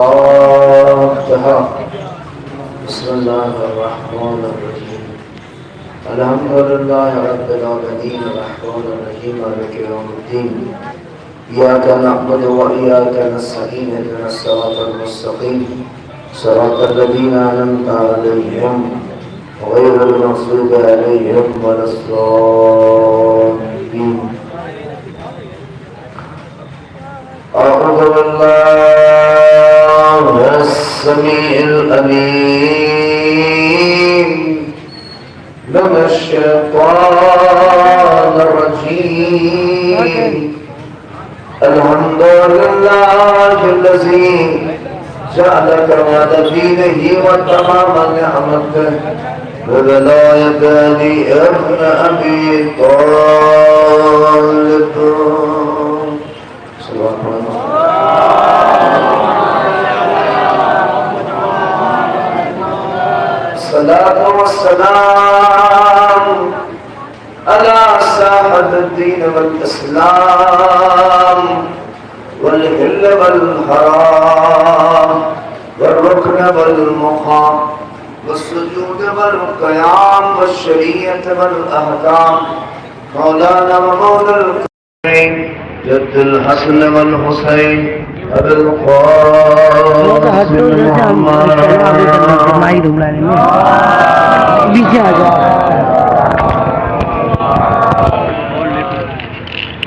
बिस्मिल्लाहिर्रहमानिर्रहीम अल्हम्दुलिल्लाहि रब्बिल आलमीन अर्रहमानिर्रहीम मालिकि यौमिद्दीन इय्याका नअबुदु व इय्याका नस्तईन इहदिनस सिरातल मुस्तक़ीम सिरातल लज़ीना अनअमता अलैहिम गैरिल मग़ज़ूबि अलैहिम वलस्सालिन। अऊज़ु बिल्लाहि मिनश-समीइल अलीम मिनश-शैतानिर रजीम। अल्हम्दुलिल्लाहिल्लज़ी जअलका वअद दीनिही व तमाम निअमतिही बिविलायति अली इब्न अबी तालिब। सलातो वस्सलाम अला साहिबिद्दीन वल इस्लाम वल हिल्ल वल हराम वल रुक्न वल मुक़ाम वस्सुजूद वल क़याम वश्शरीअत वल अहकाम मौलाना व मौलल कुरैन जद्दुल हसन वल हुसैन अबुल क़ासिम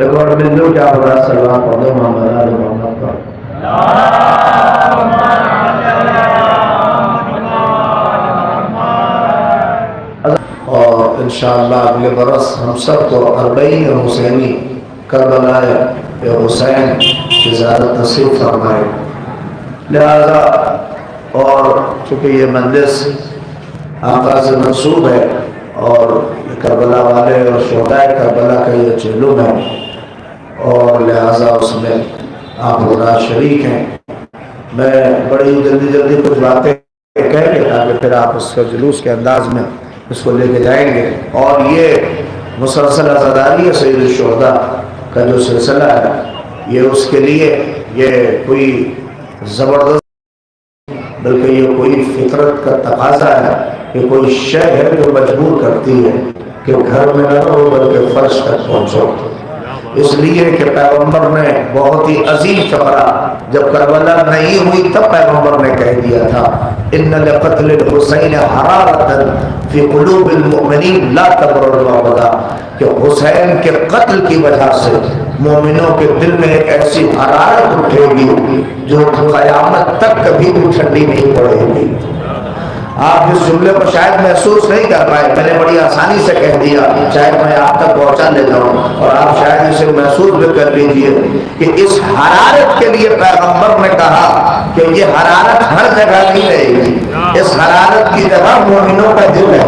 एक और बिंदु क्या होगा सलवात पढ़ो मोहम्मद पर। और इंशाअल्लाह अगले बरस हम सब को अरबईन हुसैनी करबला हुसैन की ज़ियारत नसीब फरमाए। लिहाजा और चूँकि ये मंदिर आका से मंसूब है और करबला वाले और शोहदाए करबला का ये जुलूम है और लिहाजा उसमें आप लोग शरीक हैं। मैं बड़ी जल्दी कुछ बातें कह के ताकि फिर आप उसका जुलूस के अंदाज में इसको लेके जाएंगे। और ये मुसलसल अज़ादारी सैयद शोहदा का जो सिलसिला है ये उसके लिए ये कोई ज़बरदस्त बल्कि ये कोई फितरत का तकाजा है, ये कोई शय है जो मजबूर करती है कि घर में न रहो बल्कि फर्श तक पहुँचो। इसलिए कि पैगंबर ने बहुत ही अजीम फ़करा जब करबला नहीं हुई तब पैगंबर ने कह दिया था इन्न लिक़त्लिल हुसैन हरारतन फ़ी क़ुलूबिल मुअमिनीन ला तबररु अबदा, कि हुसैन के कत्ल की वजह से मोमिनों के दिल में एक ऐसी हरारत उठेगी जो क़यामत तक कभी भी ठंडी नहीं पड़ेगी। आप इस जुमले को शायद महसूस नहीं कर पाए, मैंने बड़ी आसानी से कह दिया, शायद मैं आप तक पहुंचा लेता हूँ और आप शायद इसे महसूस भी कर लीजिए कि इस हरारत के लिए पैगंबर ने कहा कि ये हरारत हर जगह नहीं रहेगी, इस हरारत की जगह मोमिनों का दिल है।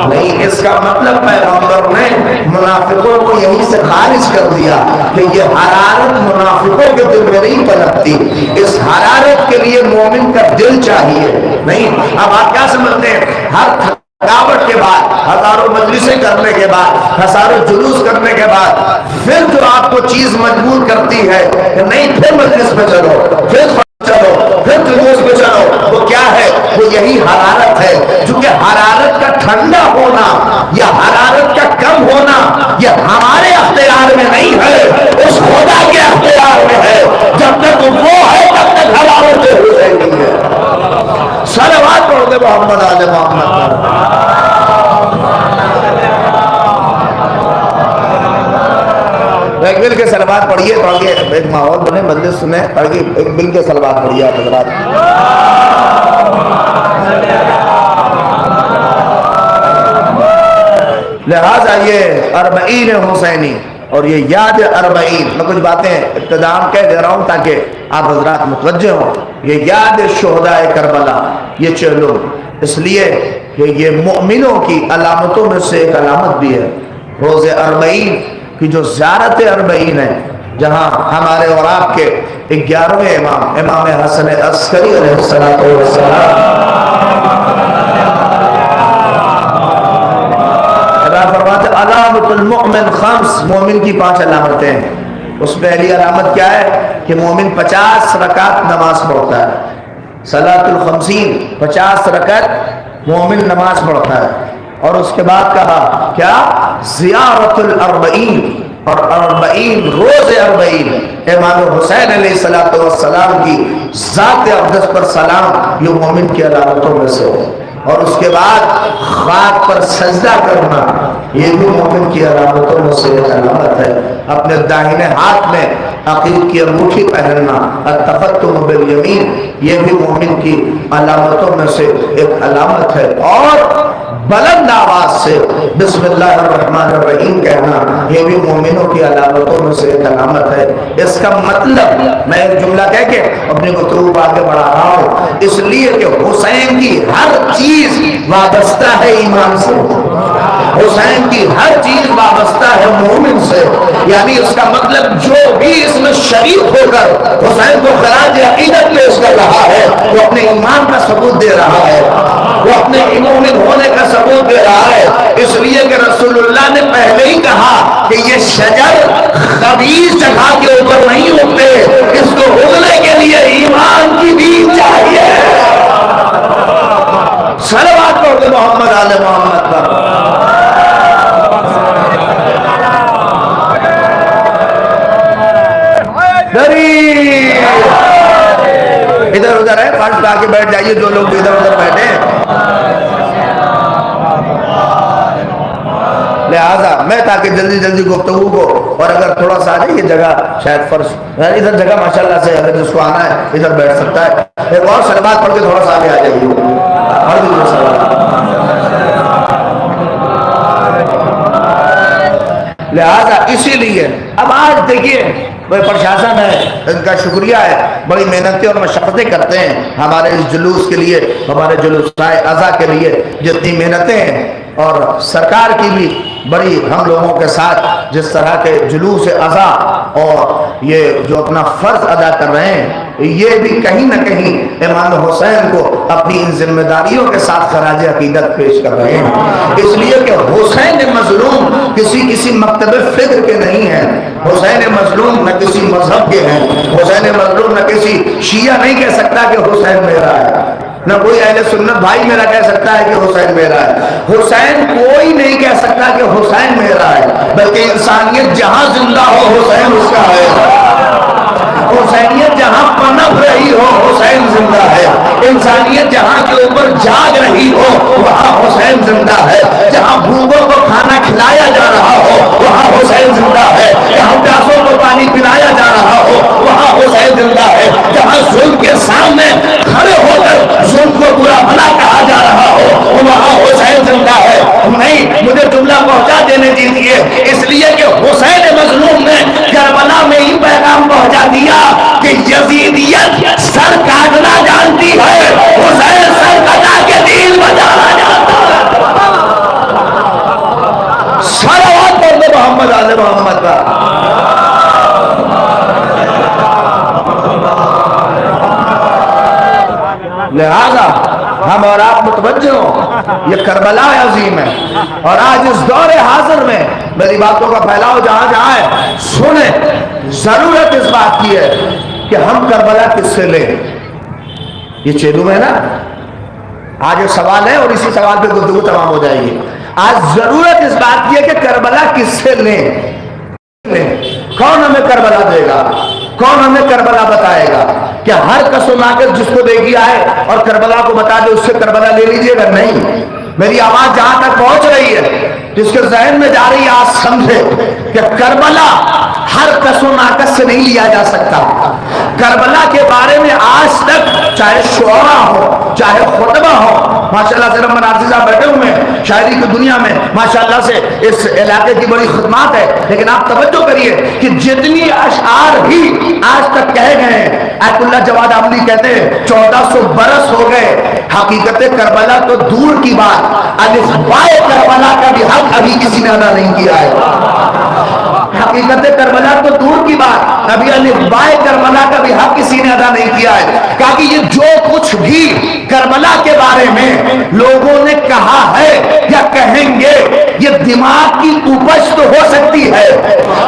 नहीं, इसका मतलब पैगंबर ने मुनाफिकों को यहीं से खारिज कर दिया कि ये हरारत मुनाफिकों के दिल में नहीं पनपती, इस हरारत के लिए मोमिन का दिल चाहिए। नहीं, अब आप क्या समझते हैं, हर थकावट के बाद, हजारों मजलिसें करने के बाद, हजारों जुलूस करने के बाद फिर जो आपको चीज मजबूर करती है कि नहीं फिर मजलिस पे चलो, फिर चलो, फिर जुलूस पे चलो, वो क्या है? वो यही हरारत है। क्योंकि हरारत का ठंडा होना या हरारत का कम होना ये हमारे अख्तियार में नहीं है, उस खुदा के अख्तियार में है। जब तक वो है तब तक हरारत हो जाएगी। सलावत पढ़ दे दे मोहम्मद आले मोहम्मद पर। एक मिल के सलवात पढ़िए, पढ़िए, एक माहौल बने, बंदे सुने, पढ़िए, एक मिल के सलवात पढ़िए आप हज़रात। लिहाजा ये अरबईन हुसैनी और ये याद अरबईन, मैं कुछ बातें इब्तिदाम कह दे रहा हूँ ताकि आप हजरात मुतवज्जे हों। ये याद शुहदाए करबला, ये चलो इसलिए कि ये मोमिनों की अलामतों में से एक अलामत भी है। रोज़े अरबईन की जो ज़ियारत अरबईन है, जहाँ हमारे और आपके 11वें इमाम इमाम हसन अस्करी अलैहिस्सलाम फरमाते अलामतुल मुमिन खम्स, मोमिन की 5 अलामतें हैं। उसमें पहली अलामत क्या है कि मोमिन 50 रकात नमाज पढ़ता है। सलातुल खमसीन, 50 रकात मोमिन नमाज पढ़ता है। और उसके बाद कहा क्या, ज़ियारतुल अरबईन, और अरबईन रोज़े अरबईन इमाम हुसैन अलैहिस्सलाम की ज़ात अक़दस पर सलाम, ये मोमिन की अलामतों में से हो। और उसके बाद खाक पर सजदा करना, ये भी मोमिन की अलामतों में से एक अलामत है। अपने दाहिने हाथ में अकीद की अंगूठी पहनना, अत-तफ़त्तुह बिल यमीन, ये भी मोमिन की अलामतों में से एक अलामत है। और बुलंद आवाज से बिस्मिल्लाहिर्रहमानिर्रहीम कहना, ये भी मोमिनों की अलामतों में से एक अलामत है। इसका मतलब मैं एक जुमला कह के अपनी गुफ्तगू आगे बढ़ा रहा हूँ, इसलिए कि हुसैन की हर चीज वाबस्ता है ईमान से, हुसैन की हर चीज वाबस्ता है मोमिन से। यानी उसका मतलब जो भी इसमें शरीक होकर हुसैन को खराज अकीदत पेश कर रहा है, वो अपने ईमान का सबूत दे रहा है, वो अपने मोमिन होने का सबूत दे रहा है। इसलिए कि रसूलुल्लाह ने पहले ही कहा कि ये शजर खबीस जगह के ऊपर नहीं उगते, इसको उगने के लिए ईमान की बीज चाहिए। सलवात पढ़ दो मोहम्मद आले मोहम्मद पर। इधर उधर है, फर्श पे आके बैठ जाइए जो लोग इधर उधर बैठे हैं। लिहाजा मैं ताकि जल्दी जल्दी गुफ्तगू को, और अगर थोड़ा सा आ जाए ये जगह शायद फर्श, इधर जगह माशाल्लाह से अगर जिसको आना है इधर बैठ सकता है। एक और सलवात पढ़ के थोड़ा सा आगे आ जाइए। लिहाजा इसीलिए अब आज देखिए भाई प्रशासन है, इनका शुक्रिया है, बड़ी मेहनतें और मशक्क़तें करते हैं हमारे इस जुलूस के लिए, हमारे जुलूस अज़ा के लिए जितनी मेहनतें हैं, और सरकार की भी बड़ी हम लोगों के साथ जिस तरह के जुलूस अज़ा और ये जो अपना फ़र्ज अदा कर रहे हैं, ये भी कहीं ना कहीं इमाम हुसैन को अपनी इन जिम्मेदारियों के साथ खराज अकीदत पेश कर रहे हैं। इसलिए कि हुसैन मज़लूम किसी मकतब फ़िक्र के नहीं है, हुसैन मज़लूम न किसी मजहब के हैं, हुसैन मज़लूम न किसी शिया नहीं कह सकता कि हुसैन मेरा है, न कोई अहले सुन्नत भाई मेरा कह सकता है कि हुसैन मेरा है। हुसैन कोई नहीं कह सकता कि हुसैन मेरा है, बल्कि इंसानियत जहां जिंदा हो हुसैन उसका है, हुसैनियत जहां पनप रही हो हुसैन जिंदा है, इंसानियत जहां के ऊपर जाग रही हो वहां हुसैन जिंदा है, जहां भूखों को खाना खिलाया जा रहा हो वहां हुसैन जिंदा है, जहां प्यासों को पानी पिलाया जा रहा हो वहां हुसैन जिंदा है, जहां जुल्म के सामने खड़े होकर जुल्म को बुरा भला कहा जा रहा हो वहां हुसैन जिंदा है। नहीं, मुझे जुमला पहुंचा देने दीजिए, इसलिए कि हुसैन मज़लूम ने करबला में ही पैगाम पहुंचा दिया कि यजीदियत सर काटना जानती है, हुसैन सर कटा के दीन बजाना जानता है। सलावत पढ़ दो मोहम्मद आले मोहम्मद का। लिहाजा हम और आप मुतवज्जे हो, ये करबला अजीम है, और आज इस दौरे हाजिर में मेरी बातों का फैलाव जहां जहां है सुने, जरूरत इस बात की है कि हम करबला किससे लें। ये चेलू में ना आज एक सवाल है और इसी सवाल पे गुफ्तगू तमाम हो जाएगी। आज जरूरत इस बात की है कि करबला किससे लें, कौन हमें करबला देगा। कौन हमें करबला बताएगा? क्या हर कसोनाकस जिसको देखी आए और करबला को बता दे उससे करबला ले लीजिएगा? नहीं। मेरी आवाज जहां तक पहुंच रही है, जिसके जहन में जा रही है, आज समझे कि करबला हर कसोनाकस से नहीं लिया जा सकता। करबला के बारे में आज तक चाहे शुरा हो, चाहे खुतबा हो, माशाल्लाह से रमन आसिफ साहब बैठे हुए हैं शायरी की दुनिया में, माशाल्लाह से इस इलाके की बड़ी खिदमत है। लेकिन आप तवज्जो करिए कि जितनी अशआर भी आज तक कहे गए हैं, आयतुल्लाह जवाद आमली कहते हैं 1400 बरस हो गए, हकीकत करबला तो दूर की बात, अलिफ़-बाए करबला का भी हक अभी किसी ने अदा नहीं किया है। हकीकत करबला तो दूर की बात, अभी अलिफ़-बाए करबला का भी हक किसी ने अदा नहीं किया है। क्योंकि ये जो कुछ भी करबला के बारे में लोगों ने कहा है या कहेंगे, ये दिमाग की उपज तो हो सकती है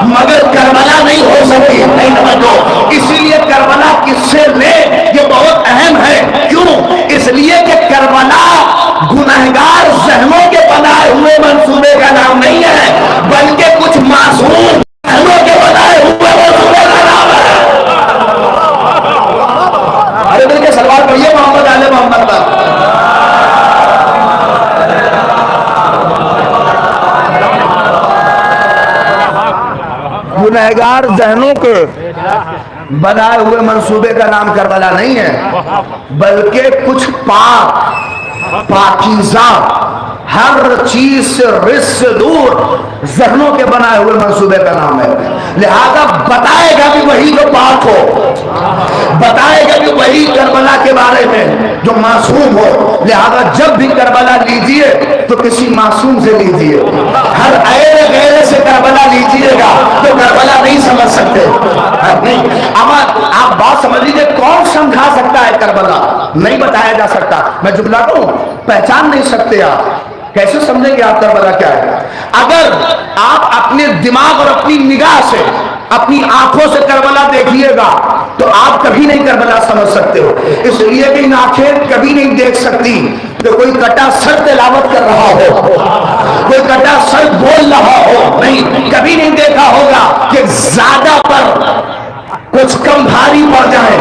मगर करबला नहीं हो सकती। नहीं समझो, इसीलिए करबला किससे ले ये बहुत अहम है। क्यों? इसलिए कि करबला गुनहगार जहनों के बनाए हुए मंसूबे का नाम नहीं है, बल्कि कुछ मासूम जहनों के बनाए हुए मंसूबे का नाम है। अरे दिल के सलवार पढ़िए मोहम्मद आले मोहम्मद पर। गुनहगार जहनों के बनाए हुए मंसूबे का नाम करबला नहीं है, बल्कि कुछ पाकीज़ा हर चीज से रिस से दूर जहनों के बनाए हुए मंसूबे का नाम है। लिहाजा बताएगा भी वही जो पाक हो, बताएगा भी वही करबला के बारे में जो मासूम हो। लिहाजा जब भी करबला लीजिए तो किसी मासूम से लीजिए, हर ऐरे गैरे से करबला लीजिएगा तो करबला नहीं समझ सकते। नहीं, आप बात समझ लीजिए, कौन समझा सकता है करबला? नहीं बताया जा सकता। मैं जुमला कहूं, पहचान नहीं सकते आप, कैसे समझेंगे आप करबला क्या है? अगर आप अपने दिमाग और अपनी निगाह से, अपनी आंखों से करबला देखिएगा तो आप कभी नहीं करबला समझ सकते हो। इसलिए कि इन आंखें कभी नहीं देख सकती तो कोई कटा सर तिलावत कर रहा हो, कोई कटा सर बोल रहा हो, नहीं, कभी नहीं देखा होगा कि ज्यादा पर कुछ कम भारी पड़ जाए।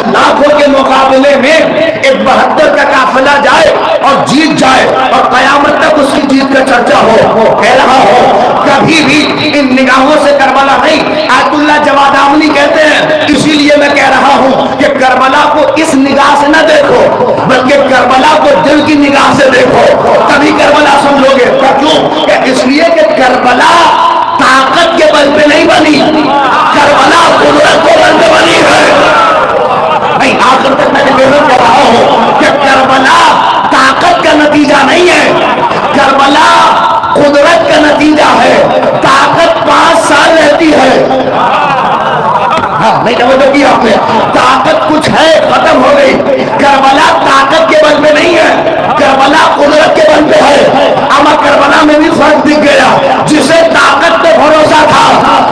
लाखों के मुकाबले में एक 72 का काफिला जाए और जीत जाए और कयामत तक उसकी जीत का चर्चा हो, कह रहा हो, कभी भी इन निगाहों से करबला नहीं। आयतुल्लाह जवाद आमली कहते हैं, इसीलिए मैं कह रहा हूं कि करबला को इस निगाह से न देखो, बल्कि करबला को दिल की निगाह से देखो, तभी करबला समझोगे। क्यों? इसलिए कि करबला ताकत के बल पे नहीं बनी, करबला कुदरत के बल पे बनी है। नहीं, आखिर तक मैं बेहद कह रहा हूं कि करबला ताकत का नतीजा नहीं है, करबला कुदरत का नतीजा है। ताकत 5 साल रहती है। हाँ, नहीं समझ की आपने, ताकत कुछ है, खत्म हो गई। करबला ताकत के बल पे नहीं है, करबला कुदरत के बल पे है। अमा करबला में भी फर्क दिख गया। जिसे ताकत पे भरोसा था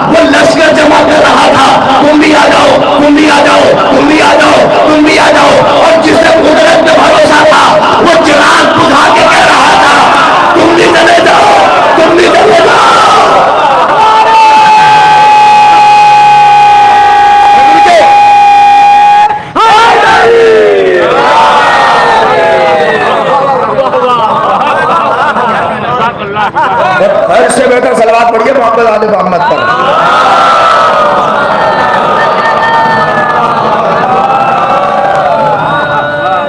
वो लश्कर जमा कर रहा था, तुम भी आ जाओ, तुम भी आ जाओ, तुम भी आ जाओ, तुम भी आ जाओ। और जिसे कुदरत पे भरोसा था वो चिराग बुझा के कह रहा था, तुम भी चले जाओ, तुम भी चले जाओ। से बेहतर सलवात पढ़िए मोहम्मद आले मोहम्मद पर।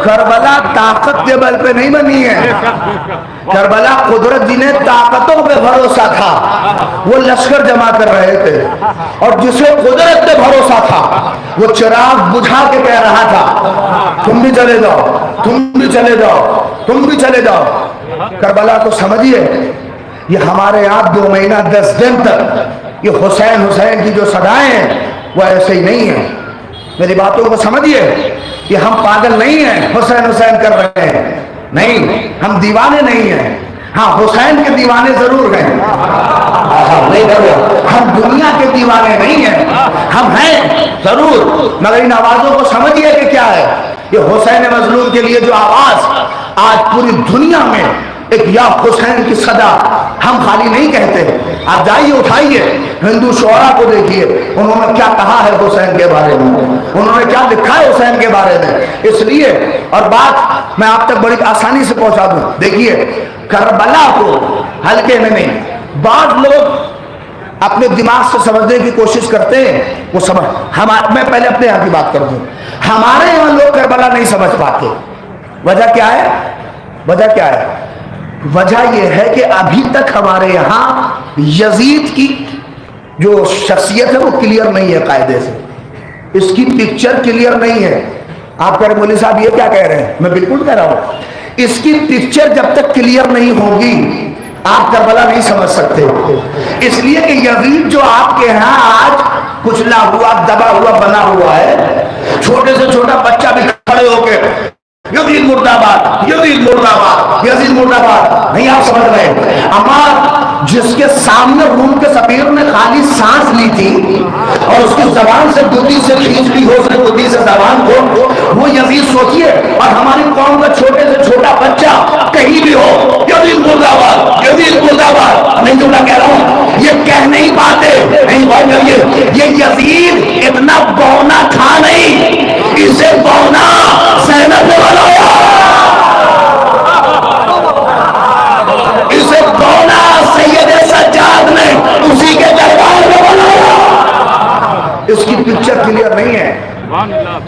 करबला ताकत के बल पे नहीं बनी है, करबला कुदरत जी ने ताकतों पे भरोसा था, वो लश्कर जमा कर रहे थे। और जिसे कुदरत पे भरोसा था वो चिराग बुझा के कह रहा था, तुम भी चले जाओ, तुम भी चले जाओ, तुम भी चले जाओ। करबला को समझिए, ये हमारे यहाँ 2 महीना 10 दिन तक ये हुसैन हुसैन की जो सदाएं हैं वो ऐसे ही नहीं है। मेरी बातों को समझिए, ये हम पागल नहीं हैं हुसैन हुसैन कर रहे हैं, नहीं, हम दीवाने नहीं हैं। हाँ, हुसैन के दीवाने जरूर हैं, नहीं हम दुनिया के दीवाने नहीं हैं, हम हैं जरूर, मगर इन आवाजों को समझिए कि क्या है। ये हुसैन मजलूम के लिए जो आवाज आज पूरी दुनिया में एक या हुसैन की सदा हम खाली नहीं कहते, आप जाइए, उठाइए हिंदू शोरा को, देखिए उन्होंने क्या कहा है हुसैन के बारे में, उन्होंने क्या लिखा है हुसैन के बारे में। इसलिए और बात मैं आप तक बड़ी आसानी से पहुंचा दूं। देखिए करबला को हल्के में नहीं, बाद लोग अपने दिमाग से समझने की कोशिश करते हैं, वो समझ मैं पहले अपने यहाँ की बात कर दूं। हमारे यहाँ लोग करबला नहीं समझ पाते। वजह क्या है? वजह क्या है? वजह यह है कि अभी तक हमारे यहाँ यजीद की जो शख्सियत है वो क्लियर नहीं है, कायदे से इसकी पिक्चर क्लियर नहीं है। आप कह रहे मौलवी साहब ये क्या कह रहे हैं? मैं बिल्कुल कह रहा हूं, इसकी पिक्चर जब तक क्लियर नहीं होगी आप करबला नहीं समझ सकते। इसलिए कि यजीद जो आपके यहाँ आज कुचला हुआ, दबा हुआ, बना हुआ है, छोटे से छोटा बच्चा भी खड़े होकर यजीद मुर्दाबाद, यजीद मुर्दाबाद, यजीद मुर्दाबाद, नहीं आप समझ रहे। अम्मा जिसके सामने रूम के सफीर ने खाली सांस ली थी और उसकी जबान से बुद्धि से खींच ली हो, उसने बुद्धि से जबान को, वो यजीद सोचिए। और हमारी कौम का छोटे से छोटा बच्चा कहीं भी हो, यजीद मुर्दाबाद, यजीद मुर्दाबाद, नहीं तो मैं कह रहा हूं ये कह नहीं पाते। नहीं भाई, ये यजीद इतना बौना था नहीं, इसे बौना सैनब ने बनाया, इसे बौना सैयद सज्जाद ने उसी के दरबार में बनाया। इसकी पिक्चर क्लियर नहीं है,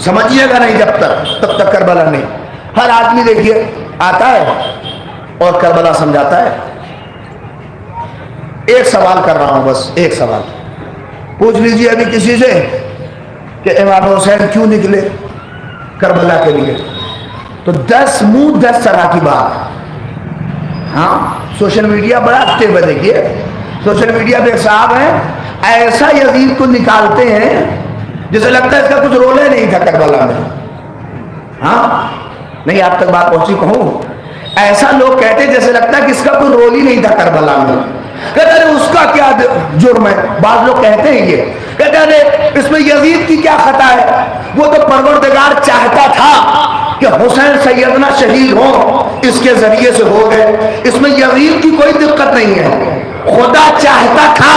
समझिएगा नहीं जब तक, तब तक करबला नहीं। हर आदमी देखिए आता है और करबला समझाता है। एक सवाल कर रहा हूं, बस एक सवाल पूछ लीजिए अभी किसी से कि इमाम हुसैन क्यों निकले करबला के लिए, तो 10 मुंह 10 तरह की बात। हाँ, सोशल मीडिया बड़ा एक्टिव है। देखिए सोशल मीडिया पे साहब है ऐसा यजीद को निकालते हैं जैसे लगता है इसका कुछ रोल ही नहीं था करबला में। हाँ नहीं, आप तक बात पहुंची कहूं, ऐसा लोग कहते जैसे लगता है कि इसका कोई रोल ही नहीं था करबला में। कहते अरे उसका क्या जुर्म है, बाद लोग कहते हैं ये, कहते अरे इसमें यजीद की क्या खता है, वो तो परवरदिगार चाहता था कि हुसैन सैयदना शहीद हो, इसके जरिए से हो गए, इसमें यजीद की कोई दिक्कत नहीं है, खुदा चाहता था।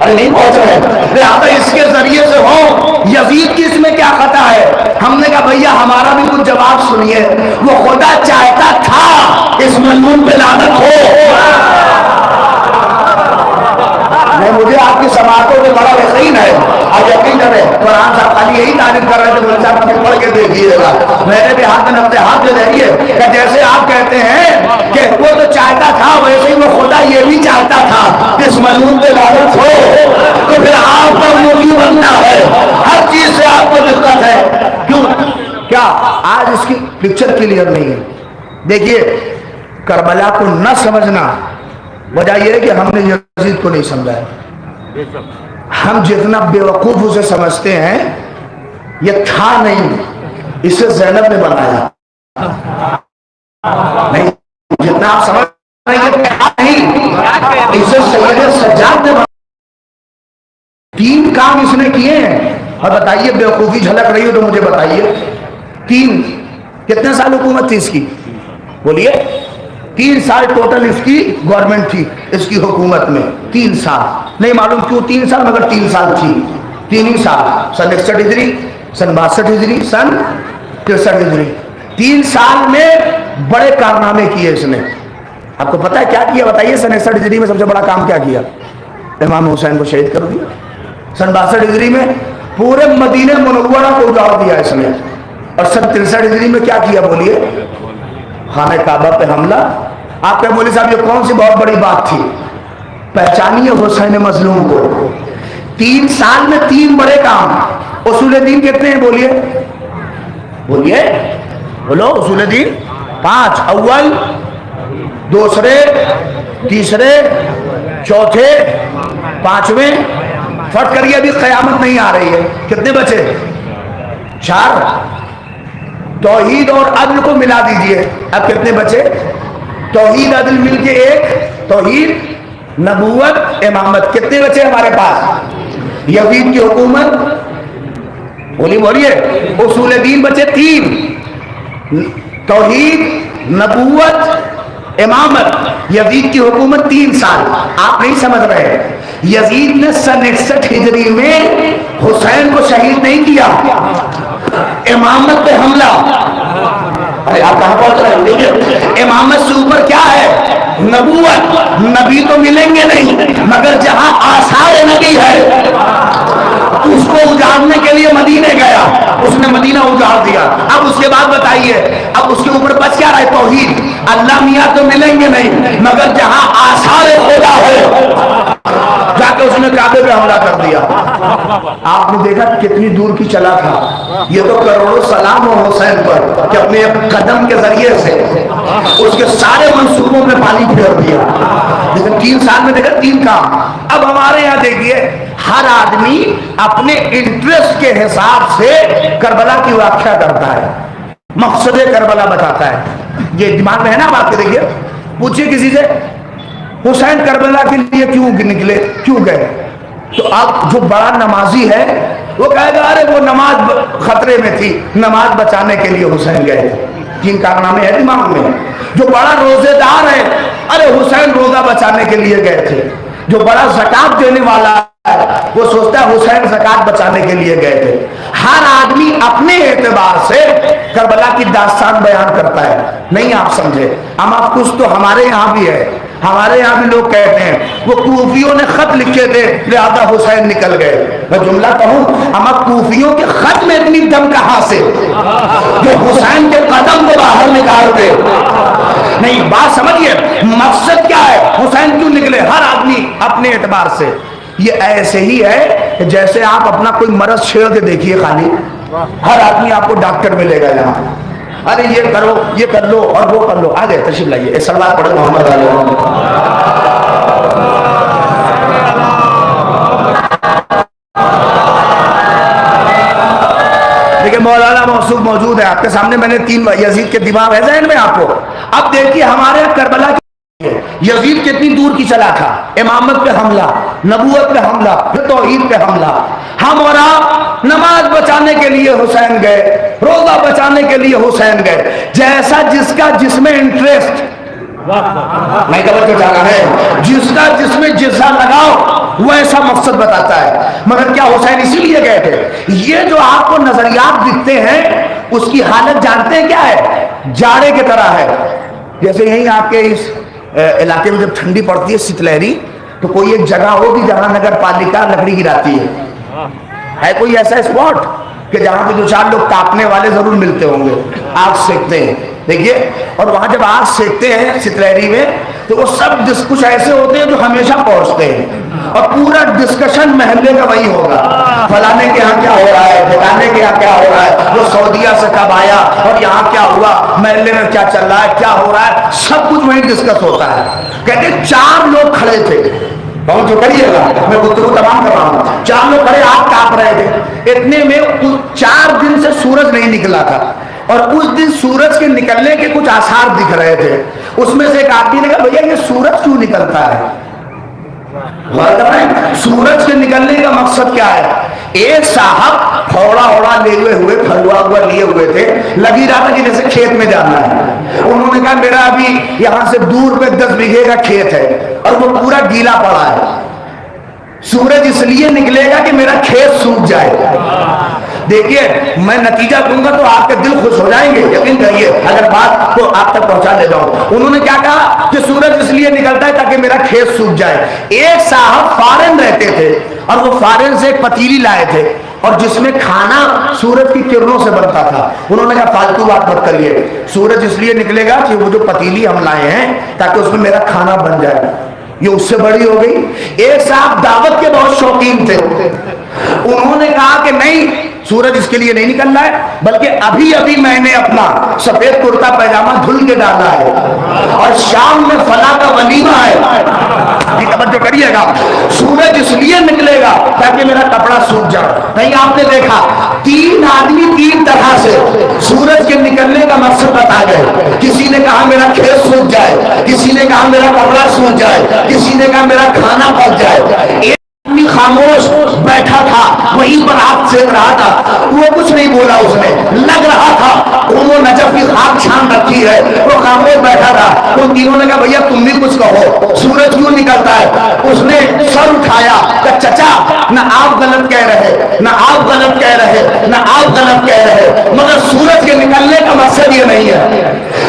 अरे नहीं पहुंच रहे, इसके जरिए से हो, यजीद की इसमें क्या खता है। हमने कहा भैया हमारा भी कुछ जवाब सुनिए, वो खुदा चाहता था इस मजलूम पे लानत हो। नहीं, मुझे आपकी समातों में बड़ा वैसे ही नहीं, आप यकीन करें कुरान साहब खाली यही तारीफ कर रहे थे, बोले साहब पढ़ के देखिएगा, मेरे भी हाथ में अपने हाथ में देखिए कि जैसे आप कहते हैं कि वो तो चाहता था वैसे ही वो खुदा ये भी चाहता था इस मजलूम पे लानत हो। तो फिर आपका मुर्गी बनना है, हर चीज से आपको दिक्कत है, क्यों? क्या आज इसकी पिक्चर क्लियर नहीं है। देखिए करबला को न समझना वजह यह है कि हमने यजीद को नहीं समझा है। हम जितना बेवकूफ उसे समझते हैं, यह था नहीं, इसे ज़ैनब ने बनाया। नहीं, जितना आप समझ रहे हैं नहीं, इसे सैयद सज्जाद ने बनाया। 3 काम इसने किए हैं। और बताइए बेवकूफी झलक रही हो तो मुझे बताइए, 3 कितने साल हुकूमत थी इसकी? बोलिए। 3 साल टोटल इसकी गवर्नमेंट थी, इसकी हुकूमत में 3 साल। नहीं मालूम क्यों 3 साल, मगर 3 साल थी। 3 ही साल, सन 61 हिजरी, सन 62 हिजरी, सन 63 हिजरी। 3 साल में बड़े कारनामे किए इसने। आपको पता है क्या किया? बताइए। सन 61 हिजरी में सबसे बड़ा काम क्या किया? इमाम हुसैन को शहीद कर दिया। सन 62 हिजरी में पूरे मदीने मुनव्वरा को उजाड़ दिया इसने। और सन 63 हिजरी में क्या किया? बोलिए। खाने काबा पे हमला। आप क्या मौलवी साहब ये कौन सी बहुत बड़ी बात थी? पहचानिए हुसैन मजलूम को। 3 साल में 3 बड़े काम। उसूल दीन कितने हैं? बोलिए बोलिए, बोलो। उसूल दीन 5, अव्वल, दूसरे, तीसरे, चौथे, 5वें। फट करिए, अभी कयामत नहीं आ रही है। कितने बचे? 4। तौहीद और अदल को मिला दीजिए, अब कितने बचे? तौहीद अदल मिलके 1, तौहीद, नबूवत, इमामत। कितने बचे हमारे पास? यजीद की हुकूमत। बोलिए। उसूल दीन बचे 3, तौहीद, नबूवत, इमामत यजीद की हुकूमत 3 साल। आप नहीं समझ रहे, यजीद ने सन 61 हिजरी में हुसैन को शहीद नहीं किया, इमामत पे हमला। अरे आप कहां पहुंच रहे हैं? देखिए इमामत से ऊपर क्या है? नबूवत। नबी तो मिलेंगे नहीं, मगर जहां आसार नबी है उसको उजाड़ने के लिए मदीने गया, उसने मदीना उजाड़ दिया। अब उसके बाद बताइए, अब उसके ऊपर बच क्या रहा है? तौहीद। अल्लाह मियां तो मिलेंगे नहीं, मगर जहां आसार खुदा है जाके उसने काबे पे हमला कर दिया। आपने देखा कितनी दूर की चला था। ये तो करोड़ों सलाम हो हुसैन पर कि अपने कदम के जरिए से उसके सारे मंसूबों में पानी फेर दिया। लेकिन 3 साल में देखा 3 काम। अब हमारे यहाँ देखिए, हर आदमी अपने इंटरेस्ट के हिसाब से करबला की व्याख्या करता है, मकसद करबला बताता है। ये दिमाग में है ना बात? देखिए, पूछिए किसी से हुसैन करबला के लिए क्यों निकले, क्यों गए, तो आप जो बड़ा नमाजी है वो कहेगा अरे वो नमाज खतरे में थी, नमाज बचाने के लिए हुसैन गए। 3 कारनामे है दिमाग में। जो बड़ा रोजेदार है, अरे हुसैन रोजा बचाने के लिए गए थे। जो बड़ा ज़कात देने वाला है वो सोचता है हुसैन ज़कात बचाने के लिए गए थे। हर आदमी अपने एतबार से करबला की दास्तान बयान करता है। नहीं आप समझे, हम आप कुछ तो हमारे यहाँ भी है, हमारे यहाँ भी लोग कहते हैं वो कूफियों ने खत लिखे थे लिहाजा हुसैन निकल गए। मैं जुमला कहूँ, हम कूफियों के खत में इतनी दम कहां से जो हुसैन के कदम को बाहर निकाल दे। नहीं, बात समझिए, मकसद क्या है, हुसैन क्यों निकले? हर आदमी अपने एतबार से। ये ऐसे ही है जैसे आप अपना कोई मरज छेड़ के देखिए, खाली हर आदमी आपको डॉक्टर मिलेगा यहाँ, अरे ये करो, ये कर लो और वो कर लो। आ गए, तशरीफ लाइए, सलवात पढ़े मोहम्मद देखिए मौलाना मौसूफ मौजूद है आपके सामने। मैंने 3 यजीद के दिमाग है ज़हन में आपको। अब देखिए हमारे करबला यजीद कितनी दूर की चला था। इमामत पे हमला, नबूवत पे हमला, फिर तौहीद पे हमला। हम और आप नमाज बचाने के लिए हुसैन गए, रोजा बचाने के लिए हुसैन गए। जैसा जिसका जिसमें इंटरेस्ट नहीं खबर तो जाना है, जिसका जिसमें जिसा लगाओ वैसा मकसद बताता है। मगर क्या हुसैन इसीलिए गए थे? ये जो आपको नजरियात दिखते हैं उसकी हालत जानते हैं क्या है? जाड़े की तरह है। जैसे यही आपके इस इलाके में जब ठंडी पड़ती है शीतलहरी, तो कोई एक जगह होगी जहां नगर पालिका लकड़ी गिराती है कोई ऐसा स्पॉट कि जहां पे 2-4 लोग तापने वाले जरूर मिलते होंगे, आग सेकते हैं। देखिए, और वहां जब आग सेकते हैं शीतलहरी में तो वो सब कुछ ऐसे होते हैं जो हमेशा पहुंचते हैं और पूरा डिस्कशन महल्ले का वही होगा, फलाने के यहाँ क्या हो रहा है, ठिकाने के यहाँ क्या हो रहा है, वो सऊदीया से कब आया और यहाँ क्या हुआ, महल्ले में क्या चल रहा है, क्या हो रहा है, सब कुछ वही डिस्कस होता है। कहते 4 लोग खड़े थे, बहुत जो करिएगा, मैं गुफ्तगू तमाम कर रहा हूँ। 4 लोग खड़े, आग ताप रहे थे। इतने में 4 दिन से सूरज नहीं निकला था और उस दिन सूरज के निकलने के कुछ आसार दिख रहे थे। उसमें से एक आदमी ने कहा भैया ये सूरज क्यों निकलता है? सूरज के निकलने का मकसद क्या है? एक साहब फौड़ा ओड़ा लिए हुए, फलुआ हुआ लिए हुए थे, लगी रहा था कि जैसे खेत में जाना है। उन्होंने कहा मेरा अभी यहां से दूर पे 10 बीघे का खेत है और वो पूरा गीला पड़ा है, सूरज इसलिए निकलेगा कि मेरा खेत सूख जाए। देखिए मैं नतीजा दूंगा तो आपके दिल खुश हो जाएंगे, यकीन करिए, अगर बात को आप तक पहुंचा ले जाऊं। उन्होंने क्या कहा कि सूरज इसलिए निकलता है ताकि मेरा खेत सूख जाए। एक साहब फॉरेन रहते थे और वो फॉरेन से एक पतीली लाए थे और जिसमें खाना सूरज की किरणों से बनता था। उन्होंने कहा फालतू बात मत करिए, सूरज इसलिए निकलेगा कि वो जो पतीली हम लाए हैं ताकि उसमें मेरा खाना बन जाए। ये उससे बड़ी हो गई। एक साहब दावत के बहुत शौकीन थे, उन्होंने कहा कि नहीं, सूरज इसके लिए नहीं निकल रहा है, बल्कि अभी अभी मैंने अपना सफेद कुर्ता पैजामा धुल के डाला है और शाम में फला का वलीमा है। तवज्जो करिएगा, सूरज इसलिए निकलेगा ताकि मेरा कपड़ा सूख जाए। नहीं आपने देखा 3 आदमी 3 तरह से सूरज के निकलने का मकसद बता गए। किसी ने कहा मेरा खेत सूख जाए, किसी ने कहा मेरा कपड़ा सूख जाए, किसी ने कहा मेरा खाना पक जाए। एक आदमी खामोश बैठा था, वहीं पर आग सेक रहा था, वो कुछ नहीं बोला, उसने लग रहा था वो नजफ की खाक छान रखी है, वो खामोश बैठा था। तो तीनों ने कहा भैया तुम भी कुछ कहो, सूरज क्यों निकलता है? उसने सर उठाया, कहा चचा ना आप गलत कह रहे, ना आप गलत कह रहे, ना आप गलत कह रहे, मगर सूरज के निकलने का मकसद ये नहीं है,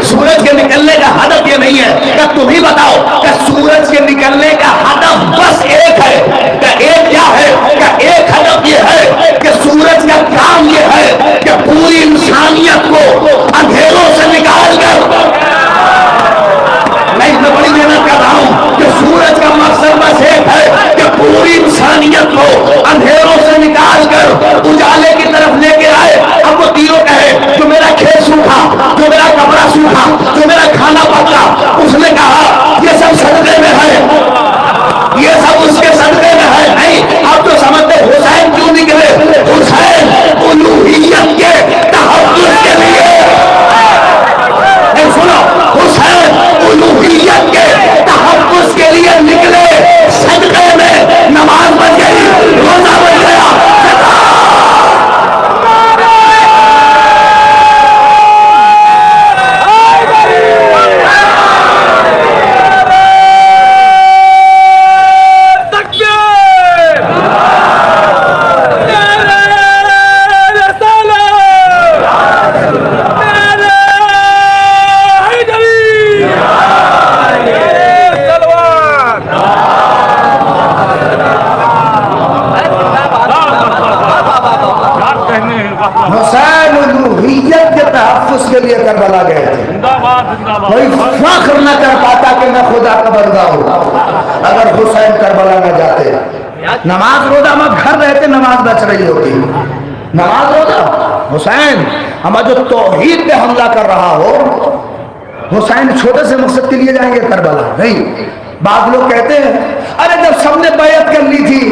सूरज के निकलने का हदफ ये नहीं है। क्या तुम ही बताओ कि सूरज के निकलने का हदफ बस एक है? क्या एक क्या है? क्या एक हदफ ये है कि सूरज का काम ये है कि पूरी इंसानियत को अंधेरों से निकाल कर, मैं बड़ी मेहनत कर रहा हूं कि सूरज का मकसद बस एक है कि पूरी इंसानियत को अंधेरों से निकाल कर उजाले की तरफ लेके आए। अब वो तीनों कहे जो मेरा खेत सूखा, जो मेरा कपड़ा सूखा, जो मेरा खाना पका, उसने कहा ये सब सदके में है, ये सब उसके सदके में है। नहीं, आप तो समझते हुसैन क्यों निकले? हुसैन उलूहियत के तहफ्फुज़ के लिए, सुनो, हुसैन उलूहियत के तहफ्फुज़ के लिए निकले। सदके में नमाज बन गई, रोजा बन गया, हुसैन उलूहियत के तहफ्फुज़ के लिए करबला गए थे। कोई फख्र न कर पाता कि मैं खुदा का बंदा हूं अगर हुसैन करबला न जाते। नमाज रोजा में घर रहते नमाज बच रही होती, नमाज रोजा। हुसैन हमारा जो तौहीद पे हमला कर रहा हो, हुसैन छोटे से मकसद के लिए जाएंगे करबला? नहीं। बाद लोग कहते हैं अरे जब सबने बैयत कर ली थी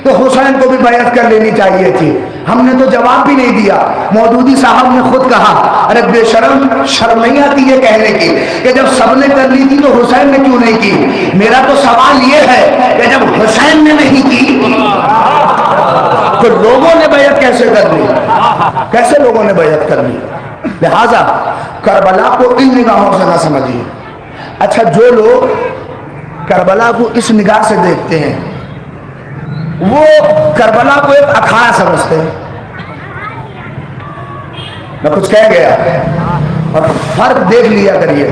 तो हुसैन को भी बैयत कर लेनी चाहिए थी। हमने तो जवाब भी नहीं दिया। मौदूदी साहब ने खुद कहा अरे बेशरम, शर्म नहीं आती ये कहने की कि जब सबने कर ली थी तो हुसैन ने क्यों नहीं की? मेरा तो सवाल ये है कि जब हुसैन ने नहीं की तो लोगों ने बैयत कैसे कर ली? कैसे लोगों ने बैयत कर ली? लिहाजा करबला को इन निगाहों से ना समझिए। अच्छा, जो लोग करबला को इस निगाह से देखते हैं वो करबला को एक अखाड़ा समझते हैं। मैं कुछ कह गया और फर्क देख लिया करिए,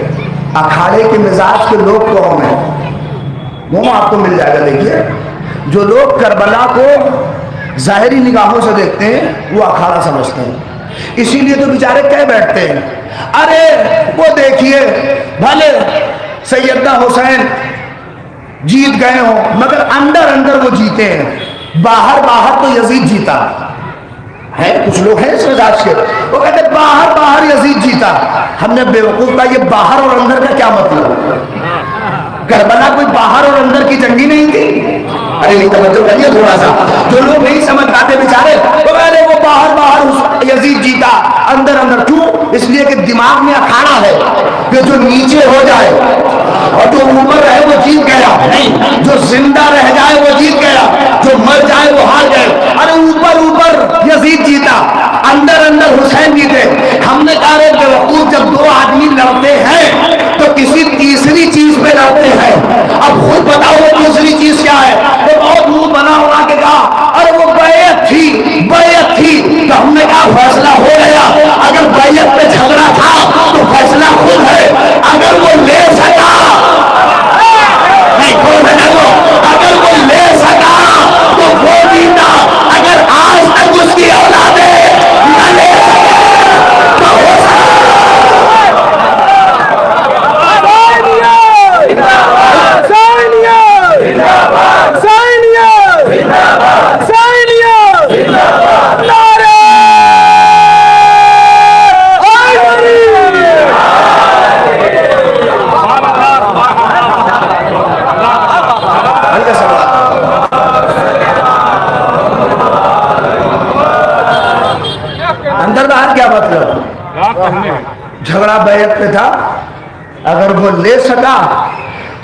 अखाड़े के मिजाज के लोग कौन है वो आपको मिल जाएगा। देखिए, जो लोग करबला को जाहिरी निगाहों से देखते हैं वो अखाड़ा समझते हैं। इसीलिए तो बेचारे कह बैठते हैं अरे वो देखिए भले सैयदना हुसैन जीत गए हो मगर अंदर अंदर वो जीते हैं, बाहर बाहर तो यजीद जीता है। कुछ लोग हैं इस मिजाज के, वो कहते बाहर बाहर यजीद जीता। हमने बेवकूफ का ये बाहर और अंदर का क्या मतलब? करबला कोई बाहर और अंदर की जंगी नहीं थी? अरे नहीं तवज्जो करिए थोड़ा सा। जो लोग नहीं समझ पाते बेचारे वो कहते वो बाहर बाहर यजीद जीता, अंदर अंदर। क्यों? इसलिए कि दिमाग में अखाड़ा है कि जो नीचे हो जाए और जो ऊपर रहे वो जीत गया। नहीं, जो जिंदा रह जाए वो जीत गया, जो मर जाए वो हार गए। अरे ऊपर ऊपर यजीद जीता, अंदर अंदर हुसैन जीते। हमने कहा रे बेवकूफ, जब दो आदमी लड़ते हैं तो किसी तीसरी चीज पे लड़ते हैं। अब खुद बताओ वो दूसरी चीज क्या है? तो बहुत मुंह बना होना के कहा अरे वो बैयत थी, बैयत थी। तो हमने कहा फैसला हो गया। अगर बैयत पे झगड़ा था तो फैसला खुद है। अगर वो ले सका नहीं, कौन है वो? अगर वो ले सका तो वो जीता। अगर आज तक उसकी औलादे न ले सके तो हो सका। अंदर बाहर क्या मतलब? झगड़ा बैयत पे था। अगर वो ले सका,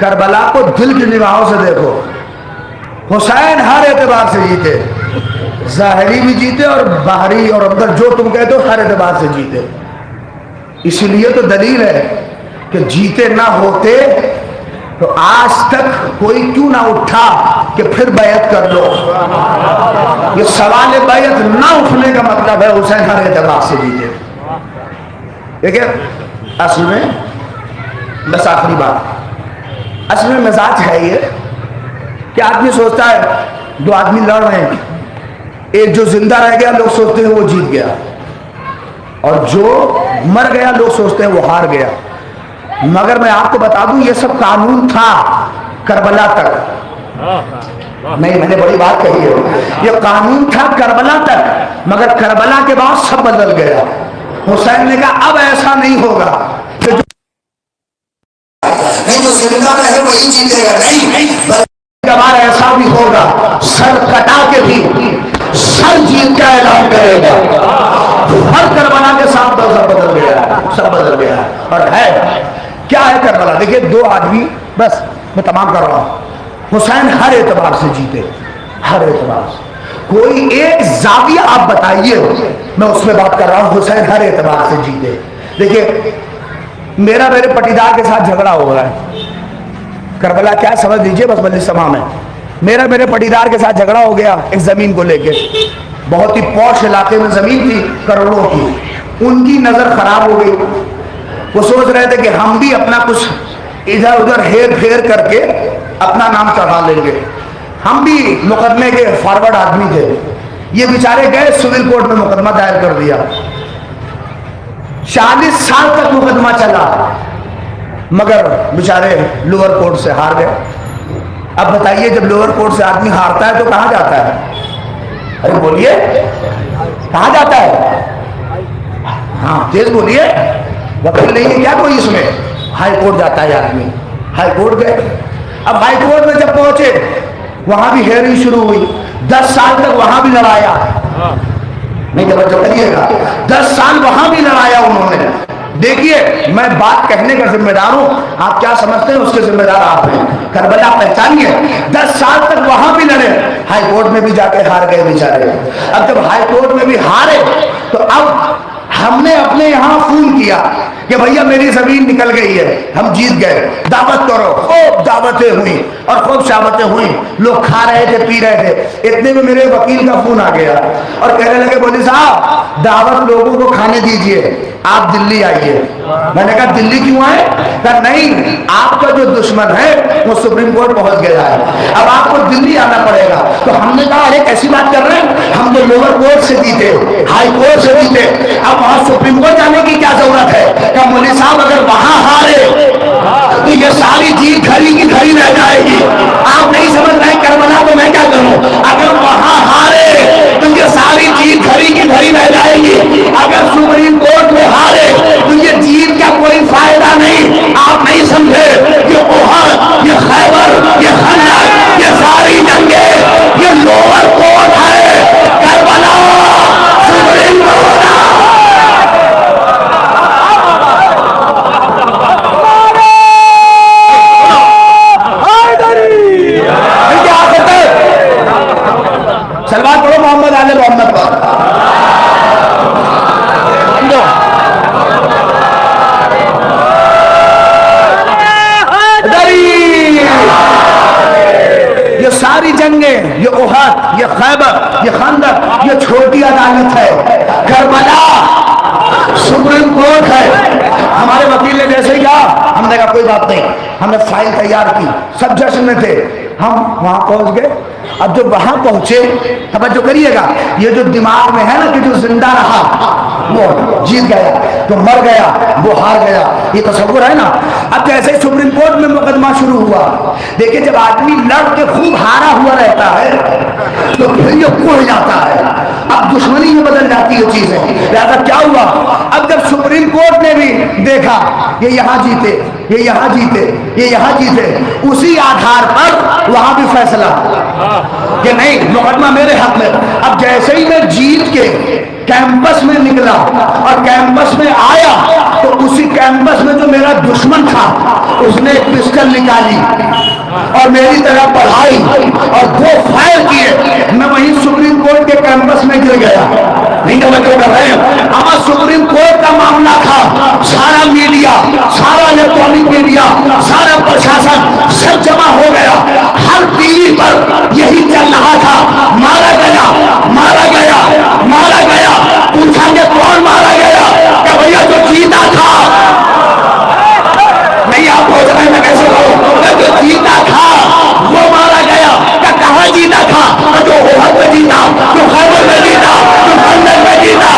करबला को दिल की निगाहों से देखो, हुसैन हर एतबार से जीते, जाहिरी भी जीते और बाहरी और अंदर जो तुम कहते हो हर एतबार से जीते। इसलिए तो दलील है कि जीते ना होते तो आज तक कोई क्यों ना उठा कि फिर बैत कर लो। ये सवाल बैत ना उठने का मतलब है हुसैन हर एतबार से जीते। देखिए असल में बस आखिरी बात, असल में मिजाज है ये कि आदमी सोचता है दो आदमी लड़ रहे हैं, एक जो जिंदा रह गया लोग सोचते हैं वो जीत गया, और जो मर गया लोग सोचते हैं वो हार गया। मगर मैं आपको बता दूं ये सब कानून था करबला तक। नहीं, मैंने बड़ी बात कही है, ये कानून था करबला तक, मगर करबला के बाद सब बदल गया। हुसैन ने कहा अब ऐसा नहीं होगा कि जो जिंदा रहे वही जीतेगा, नहीं बार ऐसा भी होगा सर कटा के भी सर जीत का ऐलान करेगा। हर करबला के साथ सब बदल गया, सब बदल गया। और है क्या है करबला? देखिए दो आदमी, बस मैं तमाम कर रहा हूं, हुसैन हर एतबार से जीते, हर एतबार से। कोई एक जाविया आप बताइए, मैं उसमें बात कर रहा हूं, हुसैन हर एतबार से जीते। देखिए मेरा मेरे पटीदार के साथ झगड़ा हो रहा है, करबला क्या समझ लीजिए बस बल्कि समा में मेरा मेरे पटीदार के साथ झगड़ा हो गया एक जमीन को लेके। बहुत ही पौष इलाके में जमीन थी करोड़ों की, उनकी नजर खराब हो गई। वो सोच रहे थे कि हम भी अपना कुछ इधर उधर हेर फेर करके अपना नाम चढ़ा लेंगे, हम भी मुकदमे के फॉरवर्ड आदमी थे। ये बेचारे गए सिविल कोर्ट में मुकदमा दायर कर दिया, 40 साल तक मुकदमा चला, मगर बेचारे लोअर कोर्ट से हार गए। अब बताइए जब लोअर कोर्ट से आदमी हारता है तो कहां जाता है? अरे बोलिए कहां जाता है? हाँ तेज बोलिए, वकील नहीं है क्या कोई इसमें? हाई कोर्ट जाता है आदमी। हाई कोर्ट गए, अब हाई कोर्ट में जब पहुंचे वहां भी हेयरिंग शुरू हुई, 10 साल तक वहां भी लड़ाया, नहीं तवज्जो करिएगा, 10 साल वहां भी लड़ाया उन्होंने। देखिए मैं बात कहने का जिम्मेदार हूं, आप क्या समझते हैं उसके जिम्मेदार आप हैं। करबला पहचानिए, 10 साल तक वहां भी लड़े, हाई कोर्ट में भी जाके हार गए बेचारे। अब जब हाई कोर्ट में भी हारे तो अब हमने अपने यहां फोन किया कि भैया मेरी जमीन निकल गई है, हम जीत गए, दावत करो। खूब दावतें हुई और खूब शावतें हुई, लोग खा रहे थे पी रहे थे। इतने में मेरे वकील का फोन आ गया और कहने लगे बोली साहब दावत लोगों को खाने दीजिए, आप दिल्ली आइए। मैंने कहा दिल्ली क्यों आए? कहा नहीं, आपका जो दुश्मन है वो सुप्रीम कोर्ट पहुंच गया है, अब आपको दिल्ली आना पड़ेगा। तो हमने कहा अरे कैसी बात कर रहे हैं, हम तो लोअर कोर्ट से जीते, हाई कोर्ट से जीते, अब वहां सुप्रीम कोर्ट जाने की क्या जरूरत है? क्या मौलवी साहब अगर वहां हारे तो ये सारी जीत घड़ी की घड़ी रह जाएगी। आप नहीं समझ रहे करबला तो मैं क्या करूं? अगर वहां हारे तो ये सारी जीत घड़ी की घड़ी रह जाएगी, अगर सुप्रीम कोर्ट में हारे तो ये जीत का कोई फायदा नहीं। आप नहीं समझे, ये ओहद, ये खैबर, ये खंदक, ये सारी जंगे ये लोअर कोर्ट है, करबला सुप्रीम कोर्ट। सलमान पढ़ो मोहम्मद आले मोहम्मद पर। ये सारी जंगें, ये ओहद, ये खैबर, ये खंदक, ये छोटी अदालत है, करबला सुप्रीम कोर्ट है। हमारे वकील ने जैसे ही कहा हमने कहा कोई बात नहीं, हमने फाइल तैयार की, सब जश्न में थे, हम वहां पहुंच गए। अब जब वहां पहुंचे तवज्जो करिएगा, ये जो दिमाग में है ना कि जो जिंदा रहा वो जीत गया, जो मर गया वो हार गया, ये तसव्वुर है ना। अब जैसे सुप्रीम कोर्ट में मुकदमा शुरू हुआ, देखिए जब आदमी लड़ के खूब हारा हुआ रहता है तो फिर ये कुड़ जाता है, अब दुश्मनी में बदल जाती है चीजें। लिहाजा क्या हुआ, अब जब सुप्रीम कोर्ट ने भी देखा ये यहां जीते, ये यहां जीते, ये यहां जीते, उसी आधार पर वहां भी फैसला कि नहीं मुकदमा मेरे हक में। अब जैसे ही मैं जीत के कैंपस में निकला और कैंपस में आया तो उसी कैंपस में जो मेरा दुश्मन था उसने एक पिस्टल निकाली और मेरी तरह पढ़ाई और 2 फायर किए, मैं वहीं सुप्रीम कोर्ट के कैंपस में गिर गया। नहीं तो मैं क्यों कर रहे हैं? हमारा सुप्रीम कोर्ट का मामला था, सारा मीडिया, सारा इलेक्ट्रॉनिक मीडिया, सारा प्रशासन सब जमा हो गया, हर टीवी पर यही चल रहा था, मारा गया, मारा गया, मारा गया। पूछेंगे कौन मारा गया? कि भैया जो जीता था। नहीं आप सोच रहे हैं मैं कैसे करूं? जो जीता था वो मारा गया। क्या कहां जीता था? जो ओहद में जीता, जो खैबर में जीता, जो खंदक में जीता।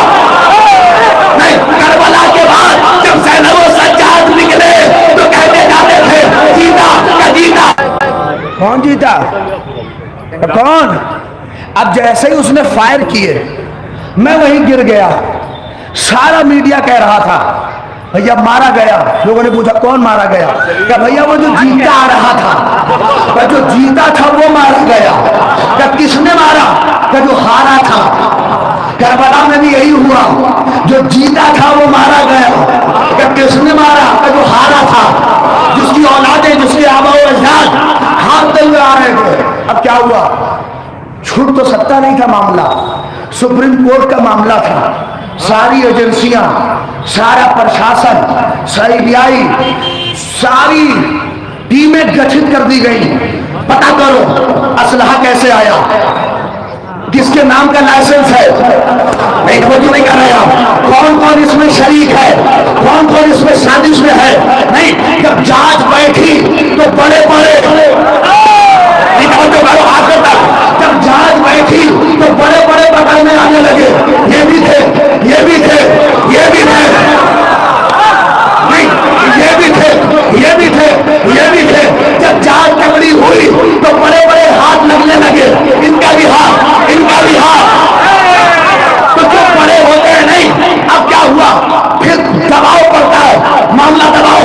नहीं, करबला के बाद जब सैनब सज्जाद निकले तो कहते जाते थे जीता, क्या जीता? कौन जीता? कौन? अब जैसे ही उसने फायर किए, मैं वहीं गिर गया। सारा मीडिया कह रहा था भैया मारा गया। लोगों ने पूछा कौन मारा गया? क्या भैया वो जो जीता आ रहा था, क्या जो जीता था वो मारा गया। क्या किसने मारा? क्या जो हारा था। करबला में भी यही हुआ, जो जीता था वो मारा गया। क्या किसने मारा? क्या जो हारा था, जिसकी औलादें, जिसके आबा अजदाद हाथ तल में आ रहे थे। अब क्या हुआ? छूट तो सकता नहीं था मामला, सुप्रीम कोर्ट का मामला था। सारी एजेंसियां, सारा प्रशासन, सीबीआई, सारी टीमें गठित कर दी गई। पता करो असलहा कैसे आया, किसके नाम का लाइसेंस है। नहीं तो नहीं कर रहे आप। कौन कौन इसमें शरीक है, कौन कौन इसमें साजिश में है। नहीं, जब जांच बैठी तो बड़े बड़े आखिर तक जब जांच बैठी तो बड़े बड़े बगल में आने लगे। ये भी थे, ये भी थे, ये भी थे, नहीं ये भी थे, ये भी थे, ये भी थे। जब जांच तगड़ी हुई तो बड़े बड़े हाथ लगने लगे, इनका भी हाथ, इनका भी हाथ। तो जो बड़े होते हैं, नहीं अब क्या हुआ? फिर दबाव पड़ता है, मामला दबाओ,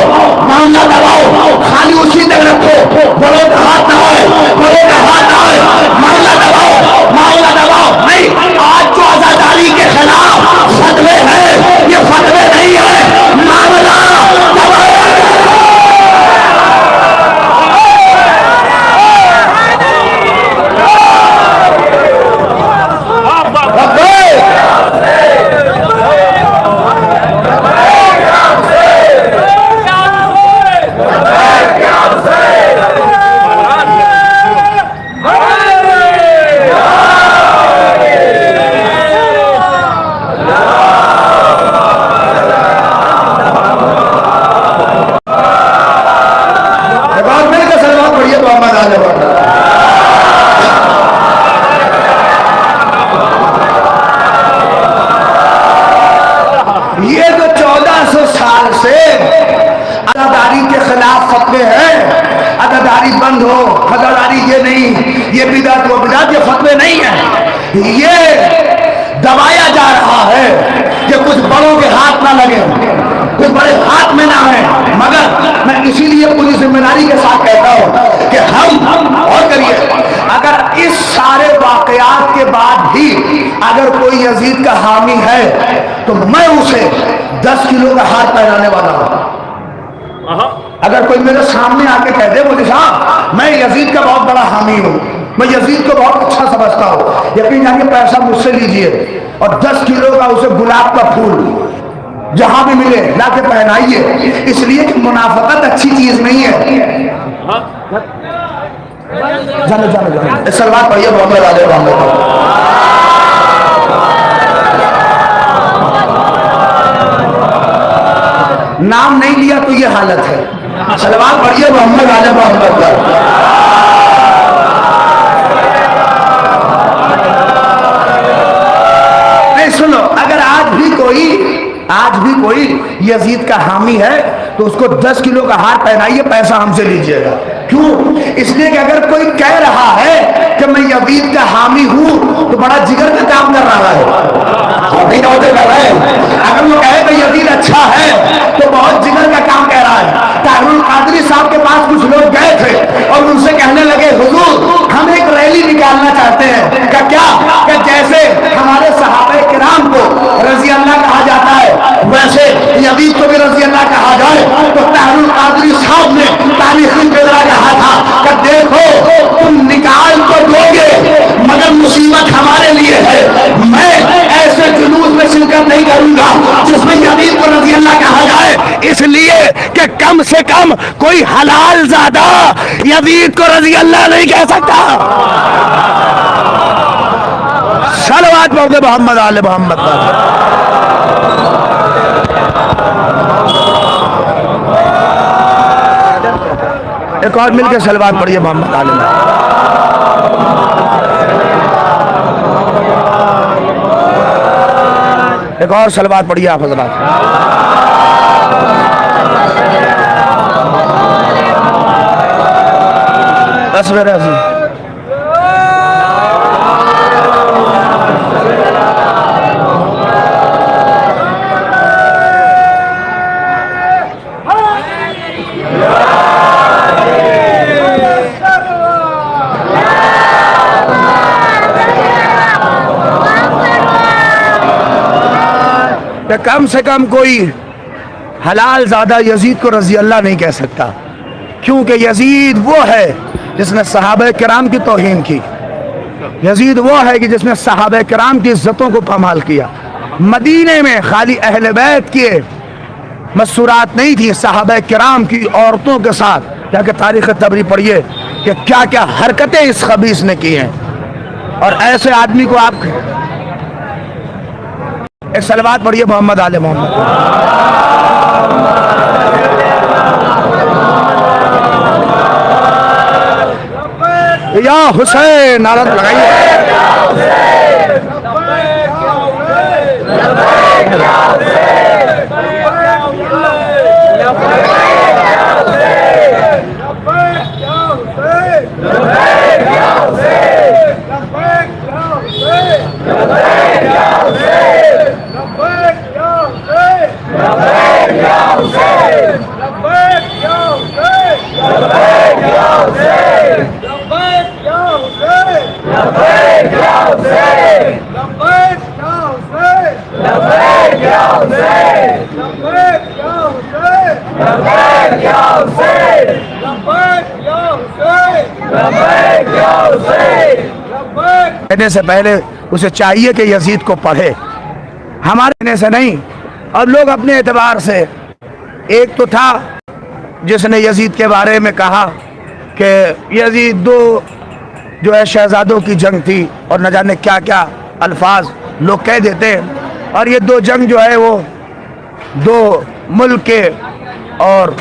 मामला दबाओ, खाली उसी तक रखो, बड़ों का हाथ ना आए, बड़ों का हाथ ना आए, मामला दबाओ, मामला दबाओ। नहीं, आज जो आजादारी के खिलाफ फतवे हैं, ये फतवे नहीं है, मामला दबाओ। ये जो 1400 साल से अदादारी के खिलाफ फतवे हैं, अदादारी बंद हो, अदादारी ये नहीं, ये बिदात वो बिदात, ये फतवे नहीं है। ये दबाया जा रहा है कि कुछ बड़ों के हाथ ना लगे, कुछ बड़े हाथ में ना है। मगर मैं इसीलिए पूरी जिम्मेदारी के साथ कहता हूं कि हम और करिए, अगर इस सारे वाकयात के बाद भी अगर कोई यजीद का हामी है तो मैं उसे 10 किलो का हार पहनाने वाला हूं। अगर कोई मेरे सामने आके कह दे मुझे साहब मैं यजीद का बहुत बड़ा हामी हूं, मैं यजीद को बहुत अच्छा समझता हूं, यकीन जानिए पैसा मुझसे लीजिए और 10 किलो का उसे गुलाब का फूल जहां भी मिले लाके पहनाइए। इसलिए कि मुनाफकत अच्छी चीज नहीं है। जानो जानो जानो सलवार पढ़िए मोहम्मद वाले मोहम्मद। नाम नहीं लिया तो ये हालत है। सलवार पढ़िए मोहम्मद वाले मोहम्मद का। सुनो, अगर आज भी कोई यजीद का हामी है तो उसको 10 किलो का हार पहनाइए, पैसा हमसे लीजिएगा। क्यों? इसलिए कि अगर कोई कह रहा है कि मैं यजीद का हामी हूं तो बड़ा जिगर का काम कर रहा है। अगर वो कहे कि यजीद अच्छा है तो बहुत जिगर का काम कह रहा है। ताहिरुल कादरी साहब के पास कुछ लोग गए थे और उनसे कहने लगे हुजूर हम एक रैली निकालना चाहते हैं। क्या जैसे हमारे सहाबा किराम को रजी अल्लाह कहा जाता है वैसे यजीद को भी रजी अल्लाह कहा जाए। तो ताहिरुल कादरी साहब ने तारीखी बेदरा कहा था कि कोई हलाल ज़ादा यजीद को रजी अल्लाह नहीं कह सकता। सलवात पढ़ दे मोहम्मद आले मोहम्मद का। एक और मिलकर सलवात पढ़िए मोहम्मद आले में। एक और सलवात पढ़िए आप हज़रात। बस मेरे कम से कम कोई हलाल ज़्यादा यजीद को रजी अल्लाह नहीं कह सकता, क्योंकि यजीद वो है जिसने सहाबा किराम की तौहीन की। यजीद वो है कि जिसने सहाबा किराम की इज्जतों को पामाल किया। मदीने में खाली अहले बैत के मसूरात नहीं थी, सहाबा किराम की औरतों के साथ जाके तारीख़ तबरी पढ़िए कि क्या क्या हरकतें इस खबीस ने की हैं। और ऐसे आदमी को आप एक सलवात पढ़िए मोहम्मद आले मोहम्मद। या हुसैन नारा लगाइए। कहने से पहले उसे चाहिए कि यजीद को पढ़े, हमारे कहने से नहीं। अब लोग अपने एतबार से, एक तो था जिसने यजीद के बारे में कहा कि यजीद दो जो है शहजादों की जंग थी और न जाने क्या क्या अल्फाज लोग कह देते हैं, और ये दो जंग जो है वो दो मुल्क के और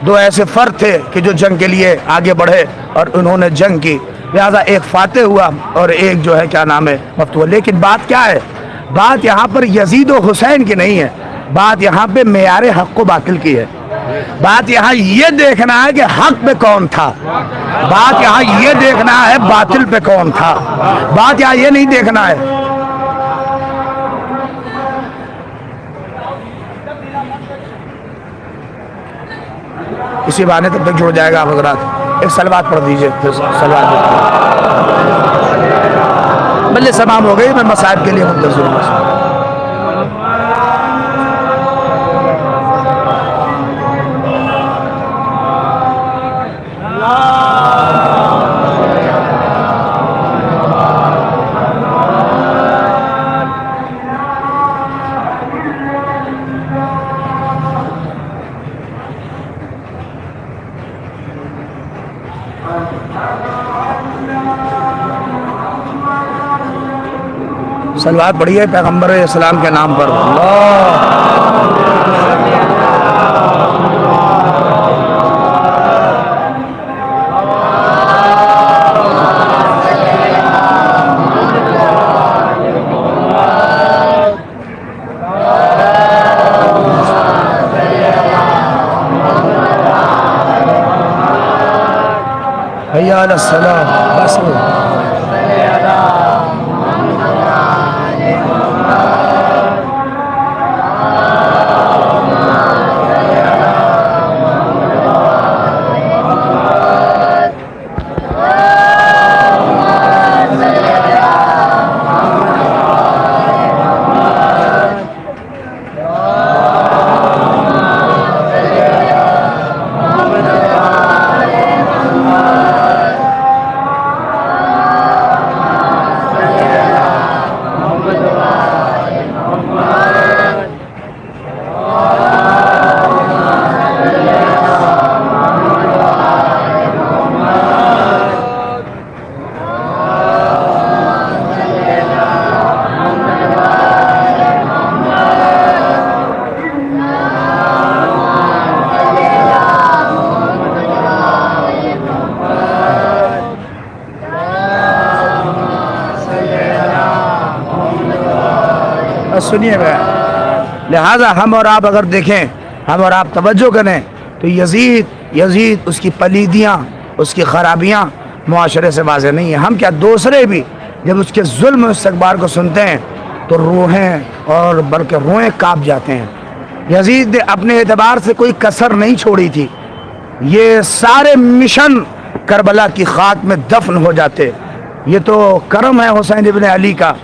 दो ऐसे फर्द थे कि जो जंग के लिए आगे बढ़े और उन्होंने जंग की, लिहाजा एक फातेह हुआ और एक जो है क्या नाम है मफ्तूह हुआ। लेकिन बात क्या है, बात यहाँ पर यजीद और हुसैन की नहीं है, बात यहाँ पे मेयार हक को बातिल की है। बात यहाँ ये देखना है कि हक पे कौन था, बात यहाँ ये देखना है बातिल पे कौन था, बात यहाँ ये नहीं देखना है। इसी बहाने तब तक जुड़ जाएगा आप हज़रात। एक सलवात पढ़ दीजिए, फिर सलवात बल्ले समाम हो गई। मैं मसाइब के लिए मुंतज़िर हूँ। सलवात पढ़िए पैगंबर इस्लाम के नाम पर। हैया अलस सलाह बस सुनिएगा। लिहाजा हम और आप अगर देखें, हम और आप तवज्जो करें तो यजीद उसकी पलीदियाँ, उसकी खराबियाँ मुआशरे से वाज़ेह नहीं है। हम क्या, दूसरे भी जब उसके जुल्म इस्तकबार को सुनते हैं तो रूहें और बल्कि रोएं काँप जाते हैं। यजीद ने अपने एतबार से कोई कसर नहीं छोड़ी थी। ये सारे मिशन करबला की खाक में दफन हो जाते। ये तो करम है हुसैन इब्न अली का,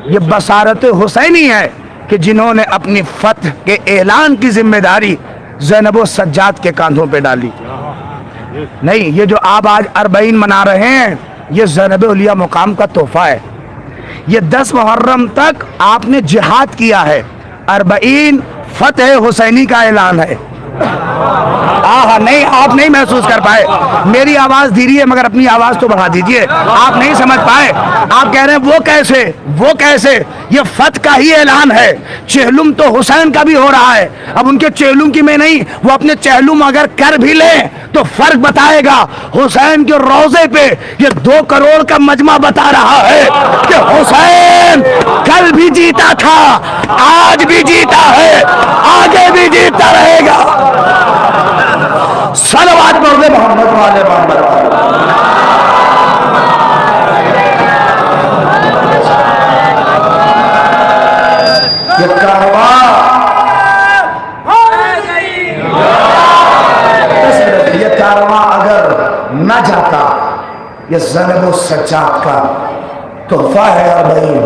ये बसारत हुसैनी है कि जिन्होंने अपनी फतह के ऐलान की जिम्मेदारी ज़ैनब व सज्जाद के कांधों पे डाली। नहीं, ये जो आप आज अरबईन मना रहे हैं, ये ज़ैनब उलिया मुकाम का तोहफा है। ये 10 मुहर्रम तक आपने जिहाद किया है, अरबईन फतह हुसैनी का ऐलान है। नहीं, आप नहीं महसूस कर पाए। मेरी आवाज धीरे है मगर अपनी आवाज तो बढ़ा दीजिए। आप नहीं समझ पाए। आप कह रहे हैं वो कैसे, ये फतह का ही ऐलान है। चहलुम तो हुसैन का भी हो रहा है। अब उनके चहलुम की में नहीं, वो अपने चहलुम अगर कर भी ले तो फर्क बताएगा। हुसैन के रोजे पे ये 2 करोड़ का मजमा बता रहा है कि हुसैन कल भी जीता था, आज भी जीता है, आगे भी जीता रहेगा। सलवात पढ़ दे मोहम्मद वाले मोहम्मद। ये कारवां अगर न जाता, ये ज़ैनब सज्जाद का तोहफा है अरबईन।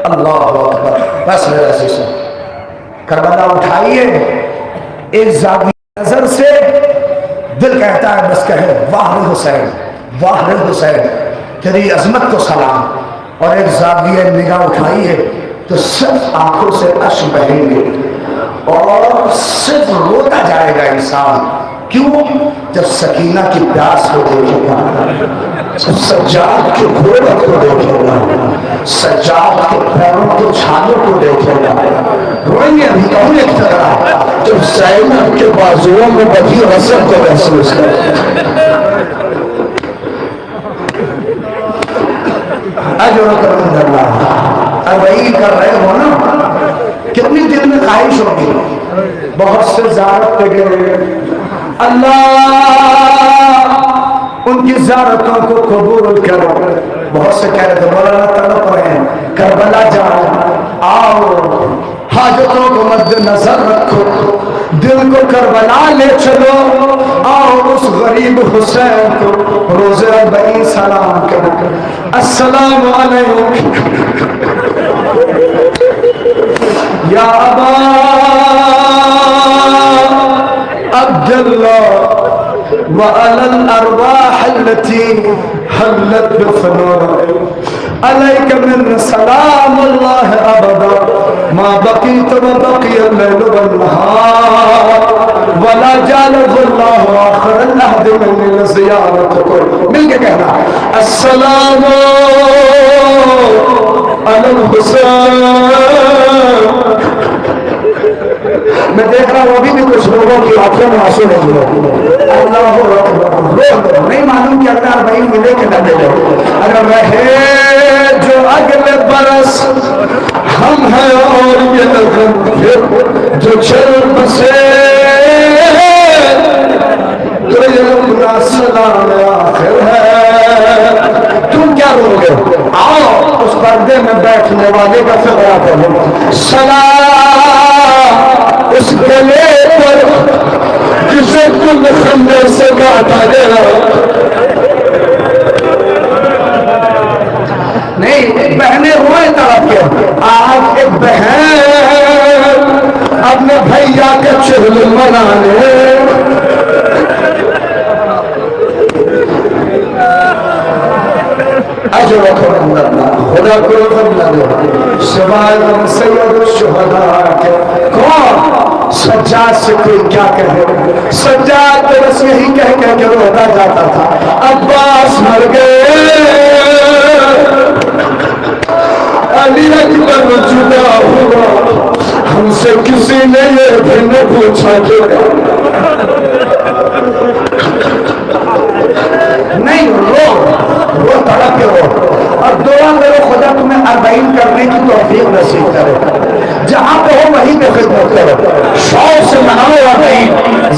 अल्लाह अकबर। बस मेरा शीशा करबला उठाइए, एक जावी नजर से दिल कहता है बस कहे वाह रे हुसैन, वाह रे हुसैन, तेरी अजमत को सलाम। और एक जाविया निगाह उठाइए तो सिर्फ आंखों से अश्क बहेंगे और सिर्फ रोता जाएगा इंसान। क्यों? जब सकीना की प्यास को देखेगा, सज्जाद के घोड़े को देखेगा, सज्जाद के पैरों के छालों को देखेगा। रोएंगे अभी कौन एक तरह जब ज़ैनब के बाजुओं में बधी रसद को महसूस कर। अरबईन कर रहे हो ना, कितनी दिल में ख्वाहिश होगी, बहुत से ज़ियारत पे गए। अल्लाह उनकी ज़ियारतों को कबूल करो। बहुत से कह रहे थे मौलाना तड़प रहे हैं, करबला जाओ, आओ, हाजतों को मद्देनजर रखो, दिल को करबला ले चलो, आओ उस गरीब हुसैन को रोज़े अरबईन सलाम करो। अस्सलामु अलैकुम या अबा अब्दुल्लाह व अलल अरवाह अल्लती हल्लत बिफनूर अलैका मिन सलामुल्लाह अबदा मा बकीत व बकिय अल-लैल वन-नहार वला जालल्लाहु आखिर अहद मिन ज़ियारतिकुम। मिलके कहना अस्सलामु अलल हुसैन। मैं देख रहा हूँ अभी भी कुछ लोगों की आंखों में आंसू नहीं है। अल्लाह नहीं मालूम कि अगर भाई मिले के न मिले, अगर रहे जो अगले बरस हम हैं और ये फिर जो चल बसे तो ये अपना सलाम आखिर है। तुम क्या रोगे? आओ उस पर्दे में बैठने वाले का फिक्रा करो। सलाम उस गले पर जिसे तुम खंडे से काटा गया। नहीं, बहनें रोए तरफ के। आज एक बहन अपने भैया के चुहल मनाने खुदा को सिवाय सैयद शुहदा के कौन? सज्जाद से कोई क्या कहे? सज्जाद तो बस यही कह के रोता जाता था, अब्बास मर गए, अली अकबर जुदा हुआ, हमसे किसी ने ये भी न पूछा क्यों। नहीं, रो तड़प के रो और दुआ करो खुदा तुम्हें अरबईन करने की तौफीक नसीब करे। में खिदमत करो, शौक से मनाओ और नहीं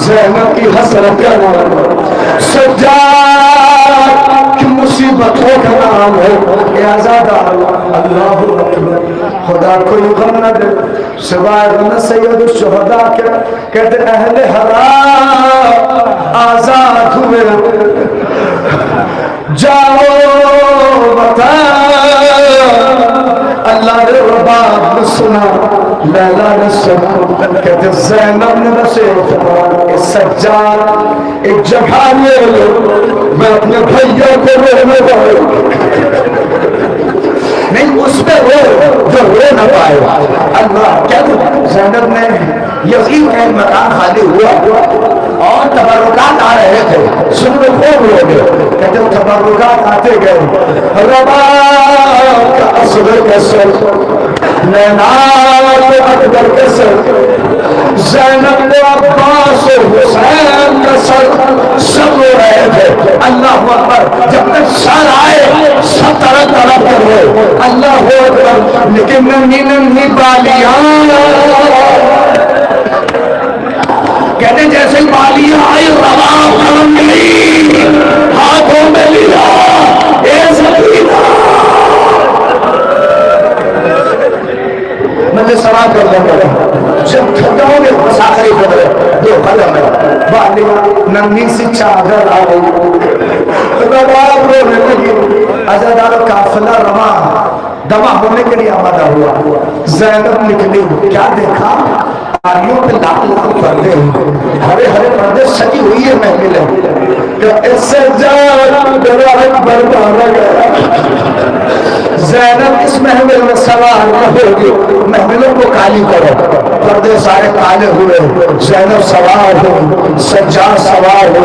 ज़ैनब की हसरत करो। सज्जाद की मुसीबतों का नाम है आज़ादा। अल्लाह अकबर। खुदा कोई गम न दे सिवाय गम सैयद शुहदा के। कहते अहले हरा आजाद हुए, जाओ बता अल्लाह ने रबाब ने सुना, लैला ने सुना। कहते ज़ैनब ने बसे सज्जाद एक जगह ले लो, मैं अपने भैया को रोने वाला नहीं, उस पे रो जो रो न पाए। अल्लाह कहते ज़ैनब ने यकीन का मकान खाली हुआ और तबरुकात आ रहे थे, सुन में खूब रो गए। कहते तबरुकात आते गए, रबा का असगर के सर, नैना अकबर के सर, ज़ैनब ने अब्बास और हुसैन का सर, सब रो रहे थे। अल्लाह अकबर। जब तक सर आए सब तरह तरह कर रहे अल्लाह अकबर। लेकिन नन्ही नन्ही बालियां, कहते जैसे ही बालियां आई रवाब कलम गई, हाथों में लिया ए सकीना। मैंने सवाल कर दिया जब खत्म बस आखिरी खबर दो कदम है, बालियां नन्ही सी चादर आ गई, रवाब रोने लगी। अज़ादार काफिला रवा दवा होने के लिए आमादा हुआ। ज़ैनब निकली, क्या देखा आलियों पे लाल लाल पर्दे, हरे हरे पर्दे सजी हुई है महफिल। इससे ज़ैनब इस महफिल में सवार न होगी, महफिलों को काली करो, पर्दे सारे काले हुए, ज़ैनब सवार हो, सज्जाद सवार हो,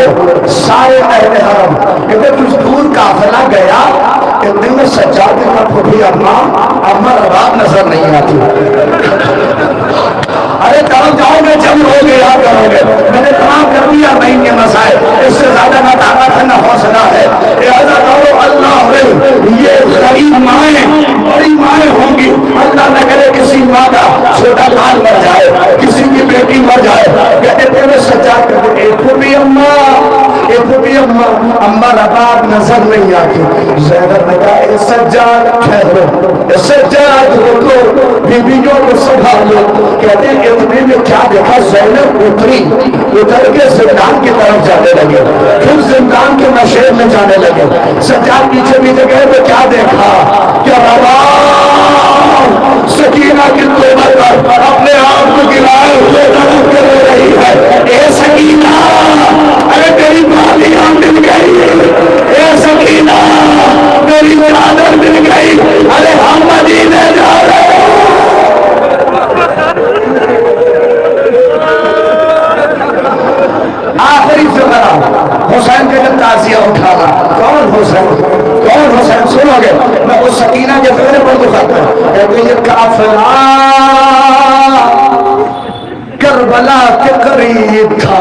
सारे अहले हरम। कहते कुछ दूर काफिला गया, इतने में सज्जाद ने फूफी अम्मा रबाब नजर नहीं आती। अरे करो जाओगे जब हो गया करोगे, मैंने तमाम कर दिया नहीं के मसाए, इससे ज्यादा ना ताकत है ना हौसला है। अल्लाह ये गरीब माए बड़ी माए होंगी, अल्लाह न करे किसी माँ का छोटा लाल मर जाए, किसी की बेटी मर जाए। कहते तेरे सच्चा कहते एक अम्मा अम्मा रबाब नजर नहीं आती। ज़ैनब ने कहा सज्जाद ठहरो, सज्जाद रुको, बीवियों को संभालो। कहते इतने में क्या देखा, ज़ैनब उतरी, उतर के जिंदान की तरफ जाने लगे, फिर जिंदान के नशे में जाने लगे। सज्जाद पीछे पीछे गए तो क्या देखा, क्या रबाब सकीना की तौबा कर अपने आप को गिराए हुए तरफ कर रही है। ए सकीना, अरे तेरी बालियां मिल गई, ए सकीना मेरी चादर मिल गई, अरे हम मदीने जा रहे हैं। आखिरी जुमला हुसैन का जब ताजिया उठाना, कौन हुसैन, कौन हुसैन सुनोगे, मैं उस सकीना के फिक्र पर दुखाता हूं। कहते ये काफिला करबला के करीब था,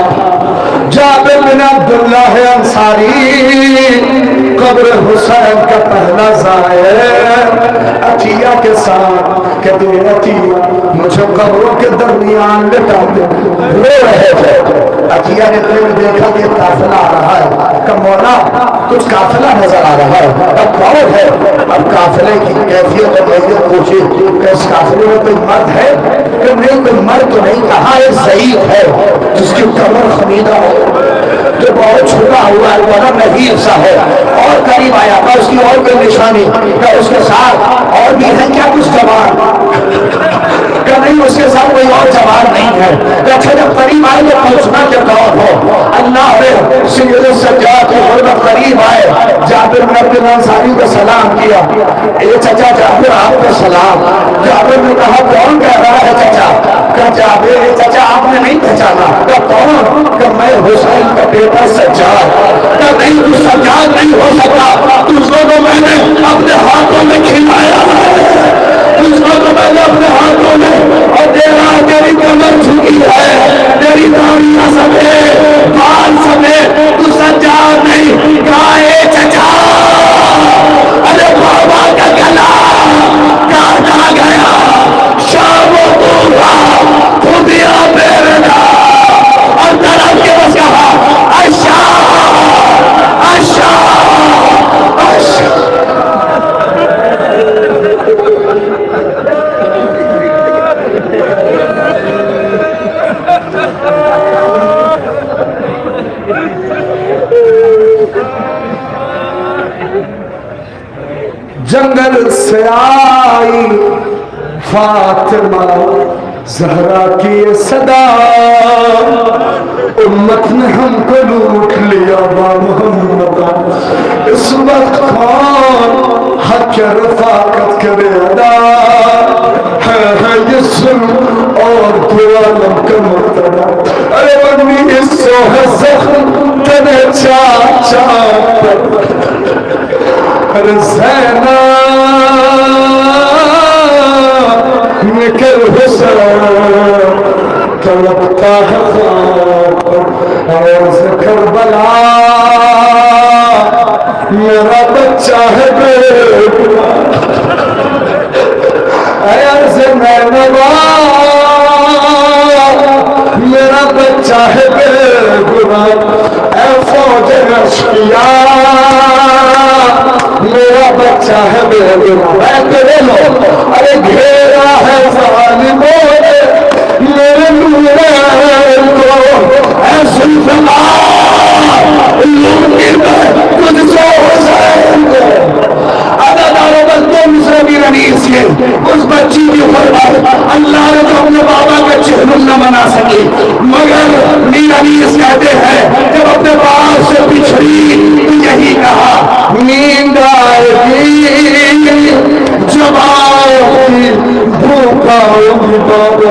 जाबिर बिन अब्दुल्लाह अंसारी कब्र हुसैन का पहला ज़ायर अतिया के साथ। कहते अतिया मुझे कब्रों के दरमियान लेटा दे, रो रहे थे। अतिया ने फिर देखा कि काफिला आ रहा है, कब मौला कुछ काफिला नजर आ रहा है, अब कौन है। अब काफिले की कैफियत और मैयत पूछी कि इस काफिले में कोई मर्द है कि नहीं, कोई मर्द तो नहीं, कहा एक ज़ईफ है जिसकी कमर खमीदा हो, जो बहुत छुपा हुआ है, बड़ा नहीर सा है, और करीब आया था उसकी और कोई निशानी क्या उसके साथ और भी है क्या कुछ जवान, क्या नहीं उसके साथ कोई और जवान नहीं है। अच्छा जब करीब आए तो पूछना क्या कौन हो। अल्लाह सज्जाद के गुरबत करीब आए, जाबिर ने अपने अंसारी को सलाम किया, ये चचा जाबिर आपको सलाम। जाबिर ने कहा कौन कह रहा है चचा, क्या जाबिर ये चचा आपने नहीं पहचाना, क्या कौन, क्या मैं हुसैन का बेटा सज्जाद। क्या नहीं तू सज्जाद नहीं हो सकता, तुझको तो मैंने अपने हाथों में खिलाया है, तुझको तो मैंने अपने हाथों में, और तेरी कमर झुकी है, तेरी दाढ़ियां समेत, बाल समेत, तू सज्जाद नहीं। गाए चचा, अरे बाबा का गला काटा गया, शाम जंगल से आई फातिमा ज़हरा की ये सदा, उम्मत ने हमको लूट लिया बा मोहम्मद। इस वक्त कौन हक रफाकत करे अदा है ये सुन और पुराना का मुर्तदा। अरे बन्नी इसो है जख्म तेरे चाचा अरे ज़ैना निकल हुसैन तड़पता है और करबला मेरा बच्चा है ऐसे नैनवा मेरा बच्चा है बेगुनाह ऐ फौज रशिया मेरा बच्चा है बेगुनाह। ले लो अरे घेरा है जालिमों ने मेरे नूरे को ऐसे लूंगी मैं तुझसे हुसैन को। अदादारों बस मुसलमान अनीस के उस बच्ची की फरमाई अल्लाह ने तो अपने बाबा का चेहरा न बना सके, मगर मीर अनीस कहते हैं जब अपने बाप से बिछड़ी तो यही कहा नींद आएगी जब आएगी भूखा होगी बाबा